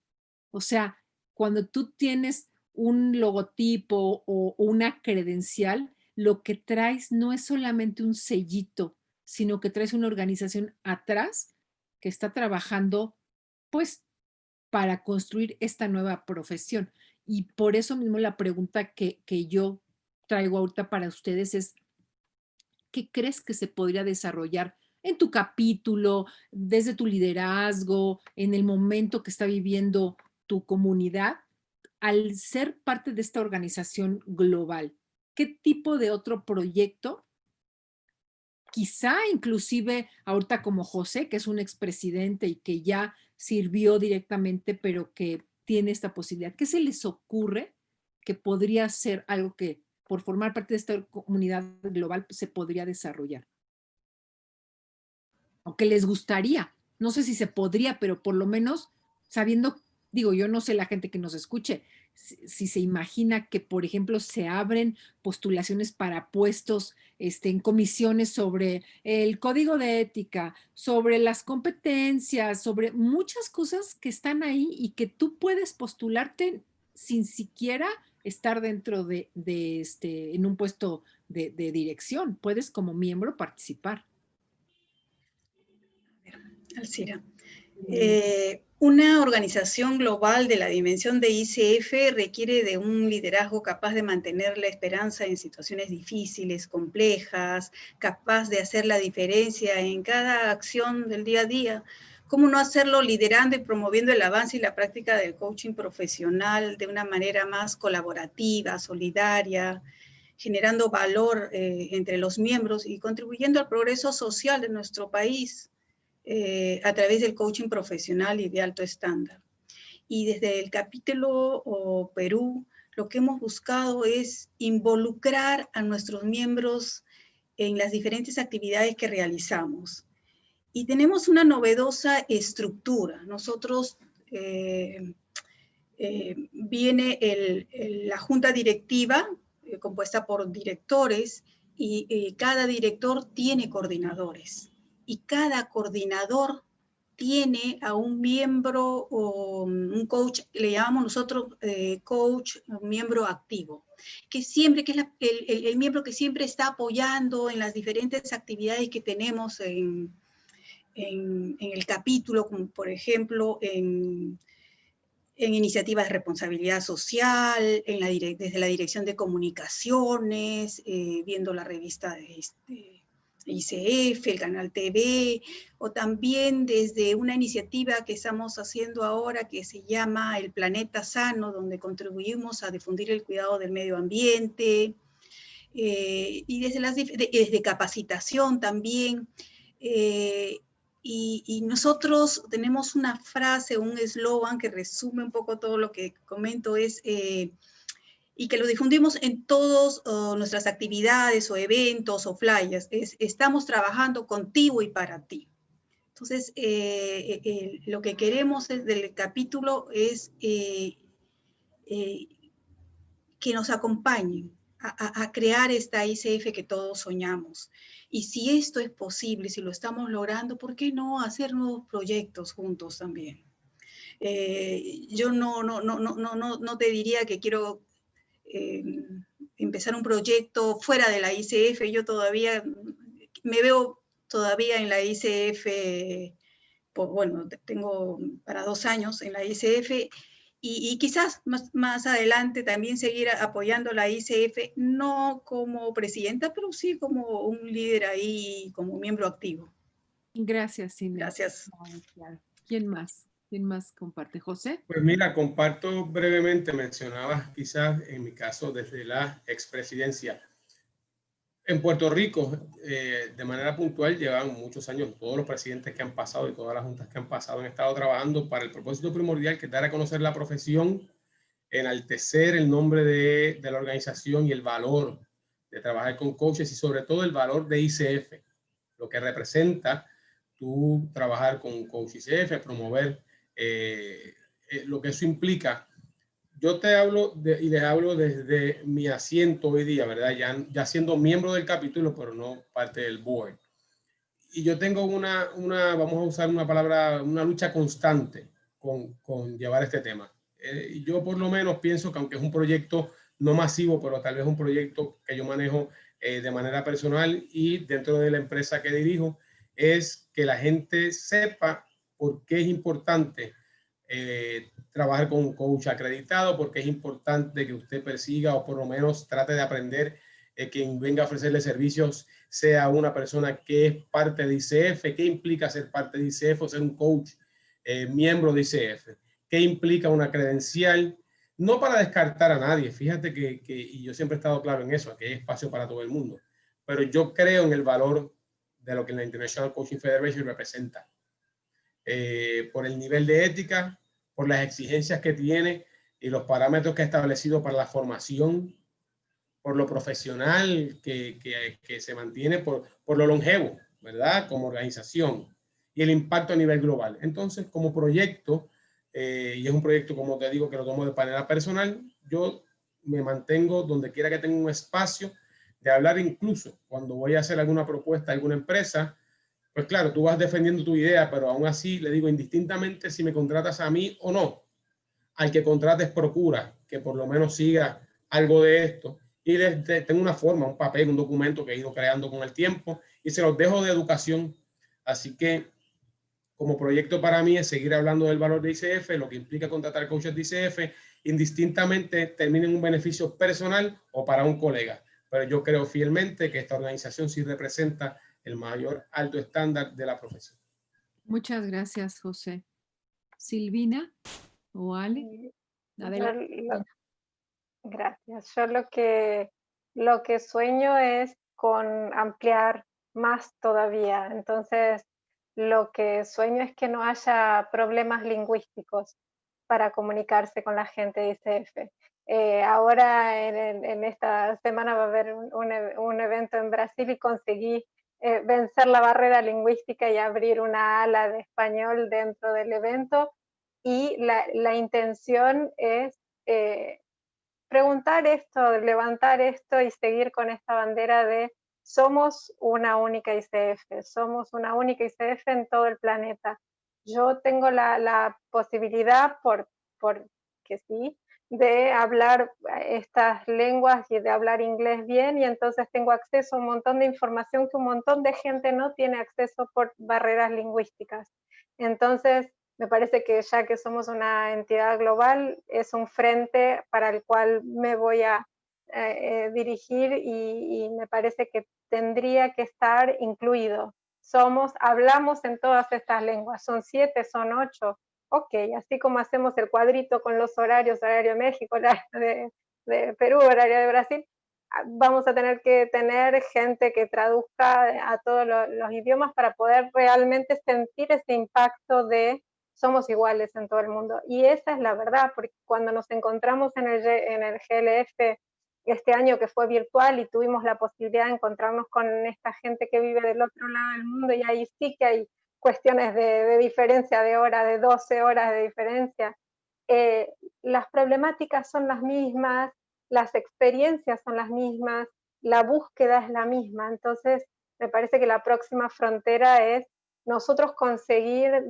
S2: O sea, cuando tú tienes un logotipo o una credencial, lo que traes no es solamente un sellito, sino que traes una organización atrás que está trabajando, pues, para construir esta nueva profesión. Y por eso mismo la pregunta que yo traigo ahorita para ustedes es, ¿qué crees que se podría desarrollar en tu capítulo, desde tu liderazgo, en el momento que está viviendo tu comunidad, al ser parte de esta organización global? ¿Qué tipo de otro proyecto? Quizá inclusive ahorita como José, que es un expresidente y que ya sirvió directamente, pero que tiene esta posibilidad. ¿Qué se les ocurre que podría ser algo que por formar parte de esta comunidad global se podría desarrollar? O que les gustaría. No sé si se podría, pero por lo menos sabiendo, digo, yo no sé la gente que nos escuche, si se imagina que, por ejemplo, se abren postulaciones para puestos en comisiones sobre el código de ética, sobre las competencias, sobre muchas cosas que están ahí y que tú puedes postularte sin siquiera estar dentro en un puesto de dirección. Puedes como miembro participar.
S3: Alcira. Una organización global de la dimensión de ICF requiere de un liderazgo capaz de mantener la esperanza en situaciones difíciles, complejas, capaz de hacer la diferencia en cada acción del día a día. ¿Cómo no hacerlo liderando y promoviendo el avance y la práctica del coaching profesional de una manera más colaborativa, solidaria, generando valor entre los miembros y contribuyendo al progreso social de nuestro país? A través del coaching profesional y de alto estándar. Y desde el capítulo Perú, lo que hemos buscado es involucrar a nuestros miembros en las diferentes actividades que realizamos. Y tenemos una novedosa estructura. Nosotros, viene la junta directiva, compuesta por directores, y cada director tiene coordinadores. Y cada coordinador tiene a un miembro o un coach, le llamamos nosotros coach, un miembro activo, que siempre, que es el miembro que siempre está apoyando en las diferentes actividades que tenemos en el capítulo, como por ejemplo en iniciativas de responsabilidad social, desde la dirección de comunicaciones, viendo la revista de ICF, el canal TV, o también desde una iniciativa que estamos haciendo ahora que se llama El Planeta Sano, donde contribuimos a difundir el cuidado del medio ambiente, y desde capacitación también. Y nosotros tenemos una frase, un eslogan que resume un poco todo lo que comento, y que lo difundimos en todas nuestras actividades o eventos o flyers, estamos trabajando contigo y para ti. Entonces, lo que queremos del capítulo es que nos acompañen a crear esta ICF que todos soñamos. Y si esto es posible, si lo estamos logrando, ¿por qué no hacer nuevos proyectos juntos también? Yo no te diría que quiero empezar un proyecto fuera de la ICF. Yo todavía me veo todavía en la ICF, bueno, tengo para 2 años en la ICF, y quizás más adelante también seguir apoyando la ICF, no como presidenta, pero sí como un líder ahí, como miembro activo.
S2: Gracias, Silvia.
S3: Gracias.
S2: ¿Quién más? ¿Quién más comparte? ¿José?
S1: Pues mira, comparto brevemente, mencionabas quizás en mi caso desde la expresidencia. En Puerto Rico, de manera puntual, llevan muchos años, todos los presidentes que han pasado y todas las juntas que han pasado han estado trabajando para el propósito primordial, que es dar a conocer la profesión, enaltecer el nombre de la organización y el valor de trabajar con coaches, y sobre todo el valor de ICF, lo que representa tú trabajar con un coach ICF, promover lo que eso implica. Yo te hablo y les hablo desde mi asiento hoy día, ¿verdad? Ya siendo miembro del capítulo, pero no parte del board. Y yo tengo vamos a usar una palabra, una lucha constante con llevar este tema. Yo por lo menos pienso que aunque es un proyecto no masivo, pero tal vez un proyecto que yo manejo de manera personal y dentro de la empresa que dirijo, es que la gente sepa por qué es importante trabajar con un coach acreditado, porque es importante que usted persiga o por lo menos trate de aprender quien venga a ofrecerle servicios sea una persona que es parte de ICF. ¿Qué implica ser parte de ICF o ser un coach miembro de ICF? ¿Qué implica una credencial? No para descartar a nadie, fíjate y yo siempre he estado claro en eso, que hay espacio para todo el mundo, pero yo creo en el valor de lo que la International Coaching Federation representa. Por el nivel de ética, por las exigencias que tiene y los parámetros que ha establecido para la formación, por lo profesional que se mantiene, por lo longevo, ¿verdad? Como organización y el impacto a nivel global. Entonces, como proyecto, y es un proyecto, como te digo, que lo tomo de manera personal, yo me mantengo donde quiera que tenga un espacio de hablar, incluso cuando voy a hacer alguna propuesta a alguna empresa. Pues claro, tú vas defendiendo tu idea, pero aún así le digo, indistintamente si me contratas a mí o no, al que contrates procura que por lo menos siga algo de esto. Y tengo una forma, un papel, un documento que he ido creando con el tiempo y se los dejo de educación. Así que como proyecto para mí es seguir hablando del valor de ICF, lo que implica contratar coaches de ICF, indistintamente termine en un beneficio personal o para un colega. Pero yo creo fielmente que esta organización sí representa el mayor alto estándar de la profesión.
S2: Muchas gracias, José. Silvina o Ale. Adelante.
S4: Gracias. Yo lo que sueño es con ampliar más todavía. Entonces, lo que sueño es que no haya problemas lingüísticos para comunicarse con la gente de ICF. Ahora en esta semana va a haber un evento en Brasil y conseguí vencer la barrera lingüística y abrir una ala de español dentro del evento. Y la intención es preguntar esto, levantar esto y seguir con esta bandera de somos una única ICF, somos una única ICF en todo el planeta. Yo tengo la posibilidad, porque sí, de hablar estas lenguas y de hablar inglés bien, y entonces tengo acceso a un montón de información que un montón de gente no tiene acceso por barreras lingüísticas. Entonces, me parece que ya que somos una entidad global, es un frente para el cual me voy a dirigir, y me parece que tendría que estar incluido. Hablamos en todas estas lenguas, son 7, son 8, ok, así como hacemos el cuadrito con los horarios, horario de México, horario de Perú, horario de Brasil, vamos a tener que tener gente que traduzca a todos los idiomas para poder realmente sentir ese impacto de somos iguales en todo el mundo. Y esa es la verdad, porque cuando nos encontramos en el GLF este año, que fue virtual, y tuvimos la posibilidad de encontrarnos con esta gente que vive del otro lado del mundo, y ahí sí que hay cuestiones de diferencia de hora, de 12 horas de diferencia. Las problemáticas son las mismas, las experiencias son las mismas, la búsqueda es la misma. Entonces, me parece que la próxima frontera es nosotros conseguir,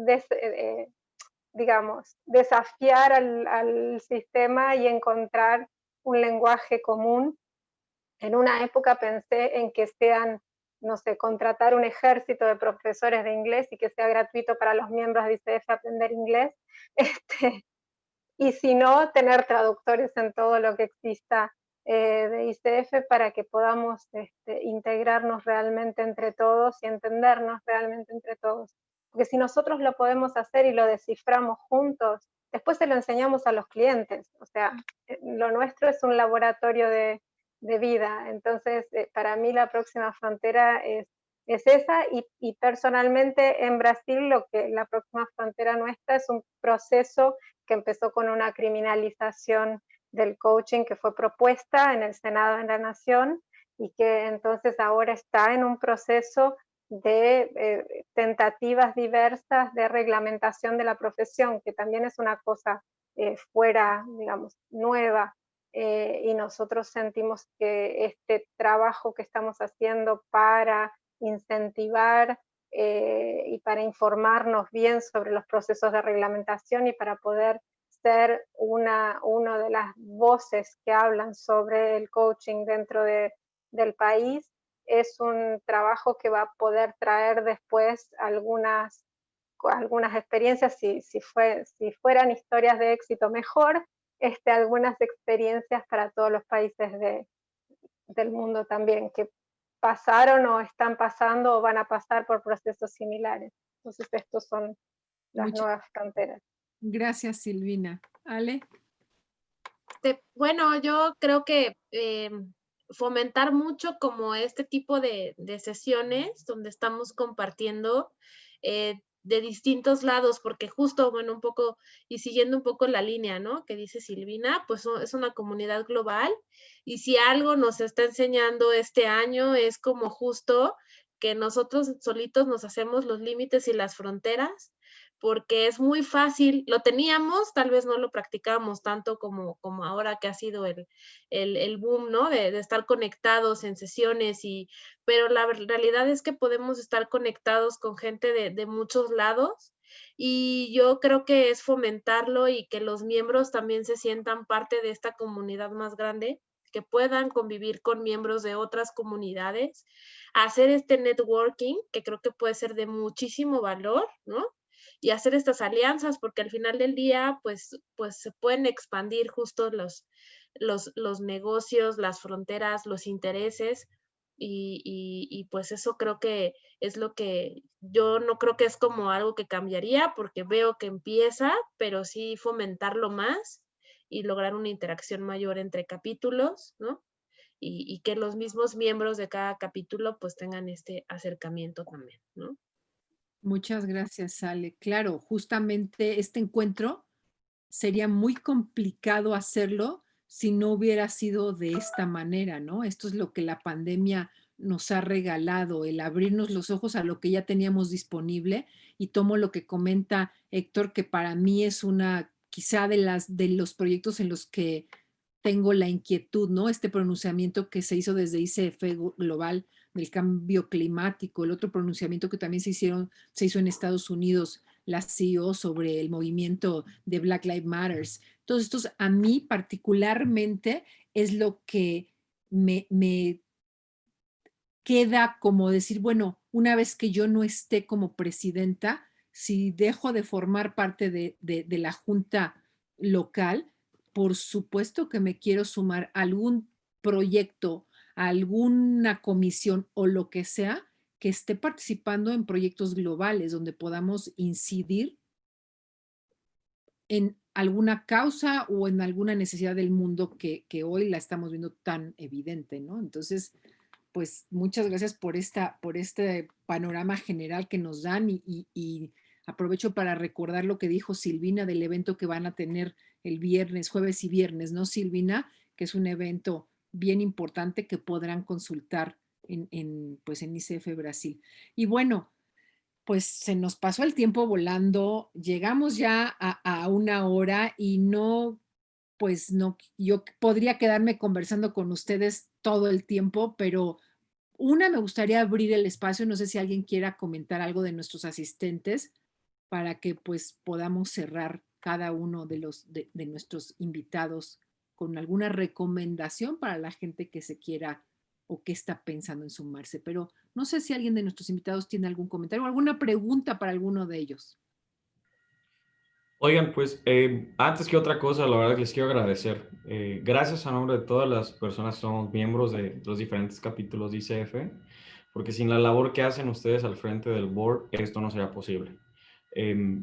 S4: digamos, desafiar al sistema y encontrar un lenguaje común. En una época pensé en que sean, no sé, contratar un ejército de profesores de inglés y que sea gratuito para los miembros de ICF aprender inglés. Y si no, tener traductores en todo lo que exista de ICF para que podamos integrarnos realmente entre todos y entendernos realmente entre todos. Porque si nosotros lo podemos hacer y lo desciframos juntos, después se lo enseñamos a los clientes. O sea, lo nuestro es un laboratorio de vida. Entonces, para mí la próxima frontera es esa, y personalmente en Brasil la próxima frontera nuestra es un proceso que empezó con una criminalización del coaching que fue propuesta en el Senado de la Nación, y que entonces ahora está en un proceso de tentativas diversas de reglamentación de la profesión, que también es una cosa fuera, digamos, nueva, y nosotros sentimos que este trabajo que estamos haciendo para incentivar y para informarnos bien sobre los procesos de reglamentación y para poder ser una de las voces que hablan sobre el coaching dentro del país, es un trabajo que va a poder traer después algunas experiencias, si fueran historias de éxito mejor, algunas experiencias para todos los países del mundo también, que pasaron o están pasando o van a pasar por procesos similares. Entonces, estos son las nuevas fronteras.
S2: Gracias, Silvina. Ale.
S5: Bueno, yo creo que fomentar mucho como este tipo de sesiones donde estamos compartiendo de distintos lados, porque justo, bueno, un poco, y siguiendo un poco la línea, ¿no?, que dice Silvina, pues es una comunidad global, y si algo nos está enseñando este año es como justo que nosotros solitos nos hacemos los límites y las fronteras, porque es muy fácil, lo teníamos, tal vez no lo practicamos tanto como ahora que ha sido el boom, ¿no?, de estar conectados en sesiones, pero la realidad es que podemos estar conectados con gente de muchos lados, y yo creo que es fomentarlo y que los miembros también se sientan parte de esta comunidad más grande, que puedan convivir con miembros de otras comunidades, hacer este networking, que creo que puede ser de muchísimo valor, ¿no?, y hacer estas alianzas, porque al final del día, pues se pueden expandir justo los negocios, las fronteras, los intereses, y pues eso creo que es lo que yo no creo que es como algo que cambiaría, porque veo que empieza, pero sí fomentarlo más y lograr una interacción mayor entre capítulos, ¿no? Y que los mismos miembros de cada capítulo pues tengan este acercamiento también, ¿no?
S2: Muchas gracias, Ale. Claro, justamente este encuentro sería muy complicado hacerlo si no hubiera sido de esta manera, ¿no? Esto es lo que la pandemia nos ha regalado, el abrirnos los ojos a lo que ya teníamos disponible. Y tomo lo que comenta Héctor, que para mí es quizá de los proyectos en los que tengo la inquietud, ¿no? Este pronunciamiento que se hizo desde ICF Global del cambio climático, el otro pronunciamiento que también se hizo en Estados Unidos, la CEO, sobre el movimiento de Black Lives Matter. Todos estos, a mí particularmente, es lo que me queda como decir, bueno, una vez que yo no esté como presidenta, si dejo de formar parte de la junta local, por supuesto que me quiero sumar a algún proyecto, a alguna comisión o lo que sea que esté participando en proyectos globales donde podamos incidir en alguna causa o en alguna necesidad del mundo que hoy la estamos viendo tan evidente, ¿no? Entonces, pues muchas gracias por este panorama general que nos dan y aprovecho para recordar lo que dijo Silvina del evento que van a tener el viernes, jueves y viernes, ¿no, Silvina? Que es un evento bien importante que podrán consultar pues en ICF Brasil. Y bueno, pues se nos pasó el tiempo volando, llegamos ya a 1 hora y no, pues no, yo podría quedarme conversando con ustedes todo el tiempo, pero me gustaría abrir el espacio, no sé si alguien quiera comentar algo de nuestros asistentes para que pues podamos cerrar cada uno de nuestros invitados con alguna recomendación para la gente que se quiera o que está pensando en sumarse. Pero no sé si alguien de nuestros invitados tiene algún comentario o alguna pregunta para alguno de ellos.
S6: Oigan, pues antes que otra cosa, la verdad les quiero agradecer. Gracias a nombre de todas las personas que somos miembros de los diferentes capítulos de ICF, porque sin la labor que hacen ustedes al frente del board, esto no sería posible.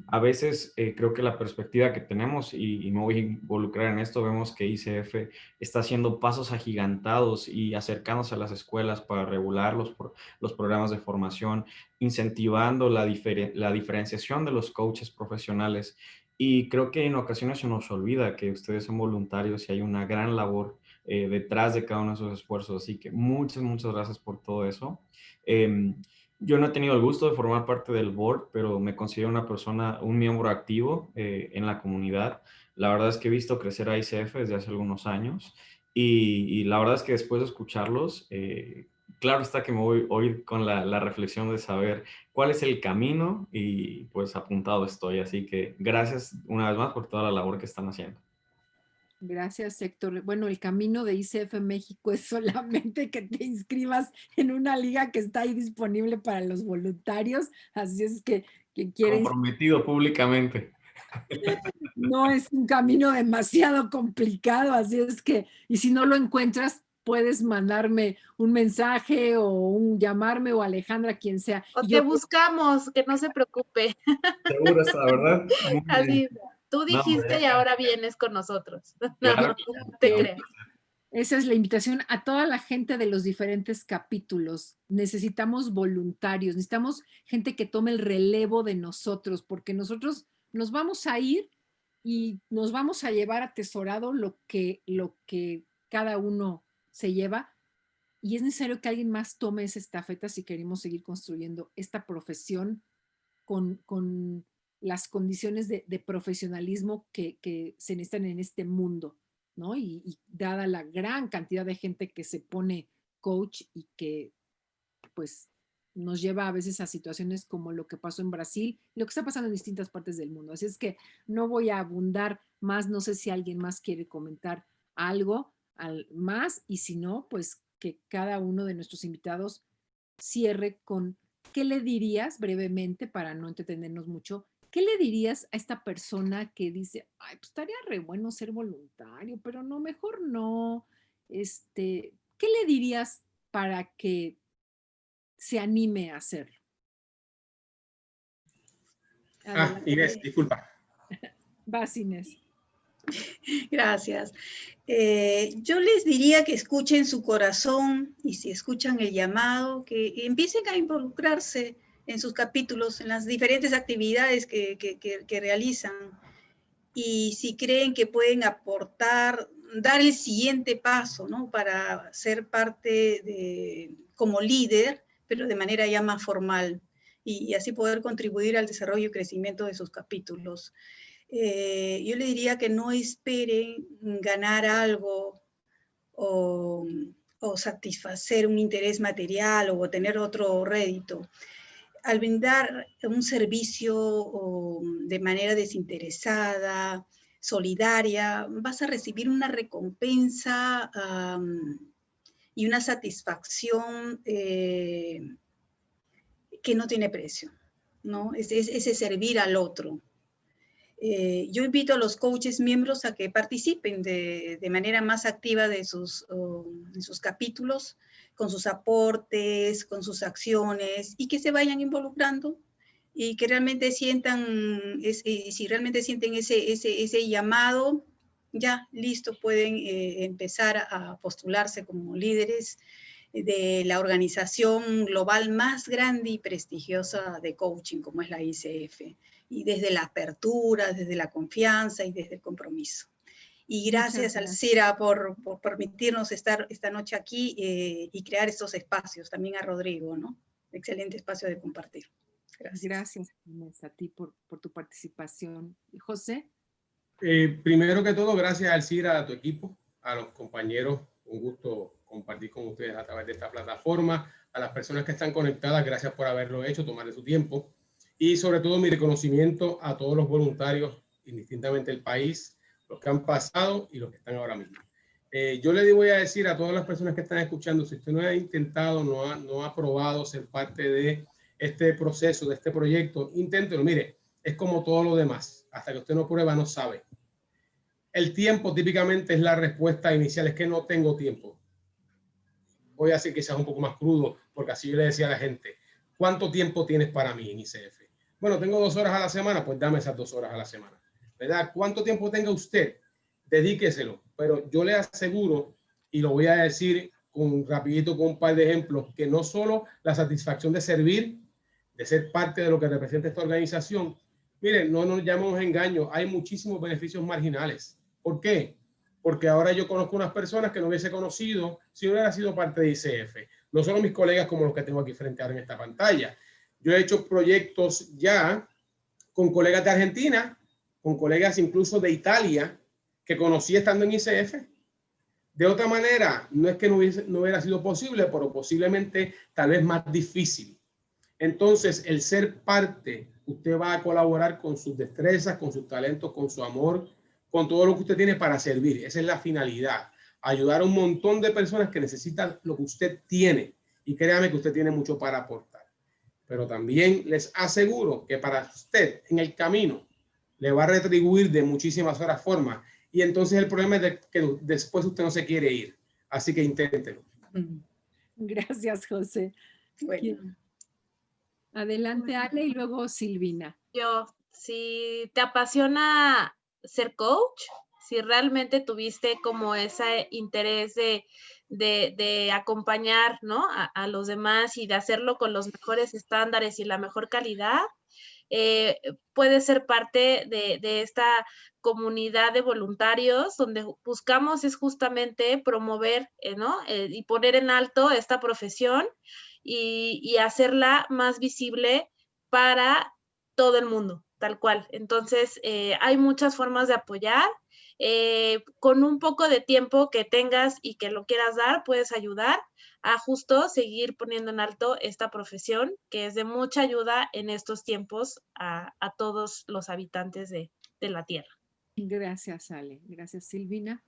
S6: A veces creo que la perspectiva que tenemos, y me voy a involucrar en esto, vemos que ICF está haciendo pasos agigantados y acercándose a las escuelas para regular los programas de formación, incentivando la diferenciación de los coaches profesionales. Y creo que en ocasiones se nos olvida que ustedes son voluntarios y hay una gran labor detrás de cada uno de esos esfuerzos. Así que muchas, muchas gracias por todo eso. Yo no he tenido el gusto de formar parte del board, pero me considero un miembro activo en la comunidad. La verdad es que he visto crecer a ICF desde hace algunos años y la verdad es que después de escucharlos, claro está que me voy hoy con la reflexión de saber cuál es el camino y pues apuntado estoy. Así que gracias una vez más por toda la labor que están haciendo.
S2: Gracias, Héctor. Bueno, el camino de ICF México es solamente que te inscribas en una liga que está ahí disponible para los voluntarios. Así es que quien quiere...
S6: Comprometido públicamente.
S2: No es un camino demasiado complicado, así es que, y si no lo encuentras, puedes mandarme un mensaje o llamarme o Alejandra, quien sea.
S5: O
S2: y
S5: te buscamos, que no se preocupe.
S6: Seguro está, ¿verdad? Muy
S5: Así,
S6: bien.
S5: tú dijiste
S6: No,
S5: y ahora vienes con nosotros.
S6: Claro.
S5: No te creas.
S2: Esa es la invitación a toda la gente de los diferentes capítulos. Necesitamos voluntarios, necesitamos gente que tome el relevo de nosotros, porque nosotros nos vamos a ir y nos vamos a llevar atesorado lo que cada uno se lleva, y es necesario que alguien más tome esa estafeta si queremos seguir construyendo esta profesión con las condiciones de profesionalismo que se necesitan en este mundo, ¿no? Y dada la gran cantidad de gente que se pone coach y que pues nos lleva a veces a situaciones como lo que pasó en Brasil, lo que está pasando en distintas partes del mundo. Así es que no voy a abundar más, no sé si alguien más quiere comentar algo más, y si no, pues que cada uno de nuestros invitados cierre con ¿qué le dirías brevemente para no entretenernos mucho? ¿Qué le dirías a esta persona que dice, ay, pues estaría re bueno ser voluntario, pero no, mejor no? ¿Qué le dirías para que se anime a hacerlo?
S1: Inés, disculpa.
S2: Vas, Inés.
S3: Gracias. Yo les diría que escuchen su corazón y si escuchan el llamado, que empiecen a involucrarse en sus capítulos, en las diferentes actividades que realizan. Y si creen que pueden aportar dar el siguiente paso, ¿no? Para ser parte como líder, pero de manera ya más formal, y así poder contribuir al desarrollo y crecimiento de sus capítulos. Yo le diría que no esperen ganar algo o satisfacer un interés material o tener otro rédito. Al brindar un servicio de manera desinteresada, solidaria, vas a recibir una recompensa y una satisfacción que no tiene precio, ¿no? Ese servir al otro. Yo invito a los coaches miembros a que participen de manera más activa de sus capítulos, con sus aportes, con sus acciones, y que se vayan involucrando y que realmente sientan, si realmente sienten ese llamado, ya listo, pueden empezar a postularse como líderes de la organización global más grande y prestigiosa de coaching, como es la ICF, y desde la apertura, desde la confianza y desde el compromiso. Y gracias, Alcira, por permitirnos estar esta noche aquí y crear estos espacios, también a Rodrigo, ¿no? Excelente espacio de compartir. Gracias.
S2: Gracias, Inés, a ti por tu participación. José.
S1: Primero que todo, gracias, Alcira, a tu equipo, a los compañeros. Un gusto compartir con ustedes a través de esta plataforma. A las personas que están conectadas, gracias por haberlo hecho, tomarle su tiempo. Y sobre todo mi reconocimiento a todos los voluntarios, indistintamente del país, los que han pasado y los que están ahora mismo. Yo le voy a decir a todas las personas que están escuchando, si usted no ha intentado, no ha probado ser parte de este proceso, de este proyecto, inténtelo. Mire, es como todo lo demás. Hasta que usted no prueba, no sabe. El tiempo típicamente es la respuesta inicial, es que no tengo tiempo. Voy a decir quizás un poco más crudo, porque así yo le decía a la gente, ¿cuánto tiempo tienes para mí en ICF? Bueno, tengo 2 horas a la semana, pues dame esas 2 horas a la semana, ¿verdad? ¿Cuánto tiempo tenga usted? Dedíqueselo. Pero yo le aseguro, y lo voy a decir rapidito con un par de ejemplos, que no solo la satisfacción de servir, de ser parte de lo que representa esta organización. Miren, no nos llamemos engaño, hay muchísimos beneficios marginales. ¿Por qué? Porque ahora yo conozco unas personas que no hubiese conocido si no hubiera sido parte de ICF. No solo mis colegas como los que tengo aquí frente ahora en esta pantalla. Yo he hecho proyectos ya con colegas de Argentina, con colegas incluso de Italia, que conocí estando en ICF. De otra manera, no es que no hubiera sido posible, pero posiblemente tal vez más difícil. Entonces, el ser parte, usted va a colaborar con sus destrezas, con sus talentos, con su amor, con todo lo que usted tiene para servir. Esa es la finalidad. Ayudar a un montón de personas que necesitan lo que usted tiene. Y créame que usted tiene mucho para aportar. Pero también les aseguro que para usted en el camino le va a retribuir de muchísimas otras formas. Y entonces el problema es que después usted no se quiere ir. Así que inténtelo.
S2: Gracias, José.
S3: Bueno.
S2: Adelante, Ale, y luego Silvina.
S5: Si te apasiona ser coach, si realmente tuviste como ese interés de acompañar, ¿no? a los demás y de hacerlo con los mejores estándares y la mejor calidad, puede ser parte de esta comunidad de voluntarios donde buscamos es justamente promover, ¿no? Y poner en alto esta profesión y hacerla más visible para todo el mundo, tal cual. Entonces, hay muchas formas de apoyar. Con un poco de tiempo que tengas y que lo quieras dar, puedes ayudar a justo seguir poniendo en alto esta profesión que es de mucha ayuda en estos tiempos a todos los habitantes de la Tierra.
S2: Gracias, Ale. Gracias, Silvina.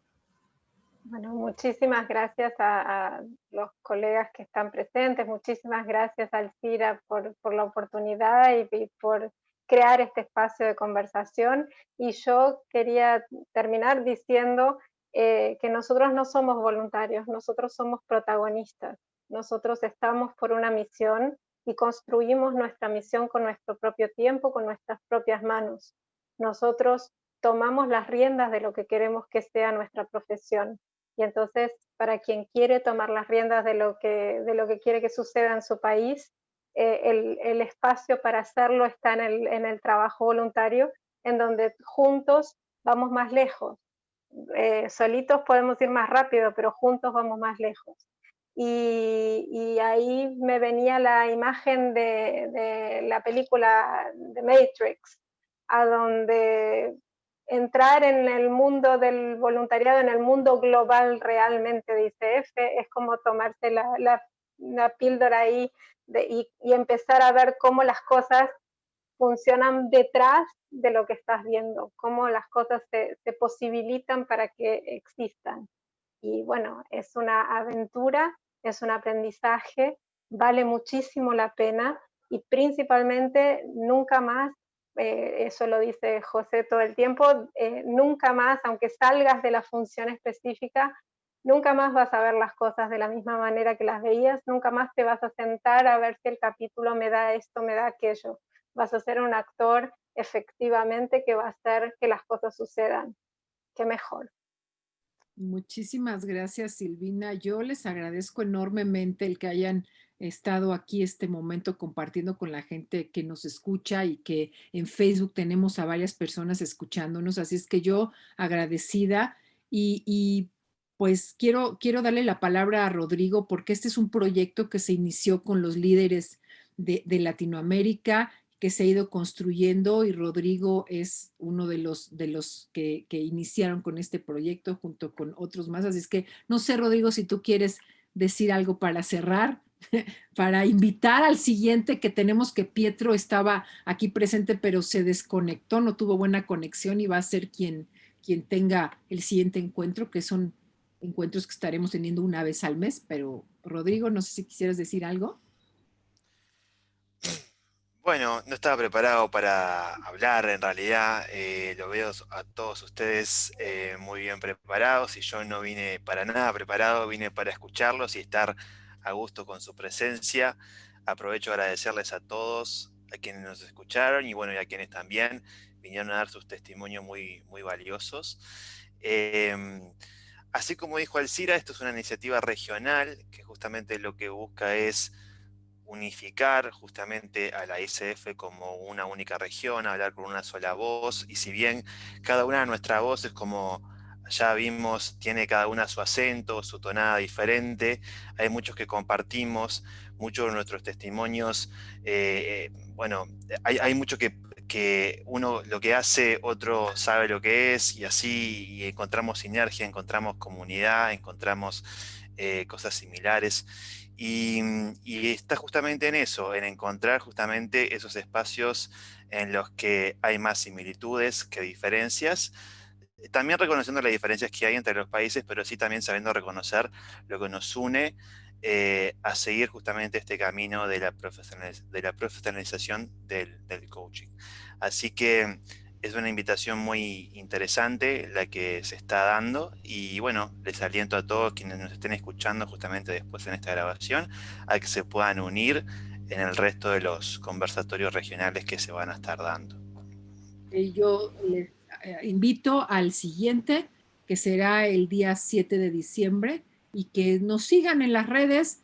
S4: Bueno, muchísimas gracias a los colegas que están presentes, muchísimas gracias, Alcira, por la oportunidad y por crear este espacio de conversación. Y yo quería terminar diciendo que nosotros no somos voluntarios, nosotros somos protagonistas. Nosotros estamos por una misión y construimos nuestra misión con nuestro propio tiempo, con nuestras propias manos. Nosotros tomamos las riendas de lo que queremos que sea nuestra profesión. Y entonces, para quien quiere tomar las riendas de lo que quiere que suceda en su país, el espacio para hacerlo está en el trabajo voluntario, en donde juntos vamos más lejos. solitos podemos ir más rápido, pero juntos vamos más lejos. Y ahí me venía la imagen de la película The Matrix, a donde entrar en el mundo del voluntariado, en el mundo global realmente de ICF, es como tomarse la píldora ahí y empezar a ver cómo las cosas funcionan detrás de lo que estás viendo, cómo las cosas se posibilitan para que existan. Y bueno, es una aventura, es un aprendizaje, vale muchísimo la pena y principalmente nunca más, eso lo dice José todo el tiempo, nunca más, aunque salgas de la función específica, nunca más vas a ver las cosas de la misma manera que las veías, nunca más te vas a sentar a ver si el capítulo me da esto, me da aquello. Vas a ser un actor efectivamente que va a hacer que las cosas sucedan. Qué mejor.
S2: Muchísimas gracias, Silvina. Yo les agradezco enormemente el que hayan estado aquí este momento compartiendo con la gente que nos escucha y que en Facebook tenemos a varias personas escuchándonos. Así es que yo agradecida y pues quiero darle la palabra a Rodrigo porque este es un proyecto que se inició con los líderes de Latinoamérica, que se ha ido construyendo y Rodrigo es uno de los que iniciaron con este proyecto junto con otros más. Así es que no sé, Rodrigo, si tú quieres decir algo para cerrar, para invitar al siguiente que tenemos, que Pietro estaba aquí presente pero se desconectó, no tuvo buena conexión y va a ser quien tenga el siguiente encuentro, que son encuentros que estaremos teniendo una vez al mes. Pero Rodrigo, no sé si quisieras decir algo.
S7: Bueno, no estaba preparado para hablar en realidad, lo veo a todos ustedes muy bien preparados y yo no vine para nada preparado, vine para escucharlos y estar a gusto con su presencia. Aprovecho a agradecerles a todos, a quienes nos escucharon y bueno, y a quienes también vinieron a dar sus testimonios muy, muy valiosos. Así como dijo Alcira, esto es una iniciativa regional que justamente lo que busca es unificar justamente a la ICF como una única región, hablar con una sola voz, y si bien cada una de nuestras voces, como ya vimos, tiene cada una su acento, su tonada diferente, hay muchos que compartimos, muchos de nuestros testimonios, bueno, hay mucho que uno lo que hace, otro sabe lo que es, y así y encontramos sinergia, encontramos comunidad, encontramos cosas similares. Y está justamente en eso, en encontrar justamente esos espacios en los que hay más similitudes que diferencias, también reconociendo las diferencias que hay entre los países, pero sí también sabiendo reconocer lo que nos une a seguir justamente este camino de la profesionalización del coaching. Así que es una invitación muy interesante la que se está dando y bueno, les aliento a todos quienes nos estén escuchando justamente después en esta grabación a que se puedan unir en el resto de los conversatorios regionales que se van a estar dando.
S2: Yo les invito al siguiente, que será el día 7 de diciembre, y que nos sigan en las redes.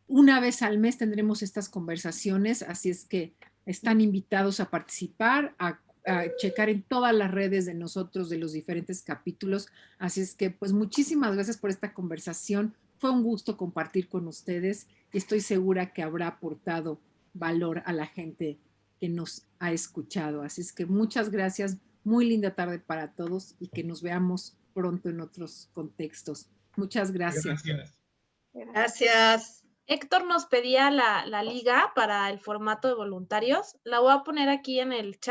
S2: Una vez al mes tendremos estas conversaciones, así es que están invitados a participar, a checar en todas las redes de nosotros, de los diferentes capítulos. Así es que, pues, muchísimas gracias por esta conversación. Fue un gusto compartir con ustedes y estoy segura que habrá aportado valor a la gente que nos ha escuchado. Así es que muchas gracias, muy linda tarde para todos y que nos veamos pronto en otros contextos. Muchas gracias.
S3: Gracias.
S5: Héctor nos pedía la liga para el formato de voluntarios. La voy a poner aquí en el chat.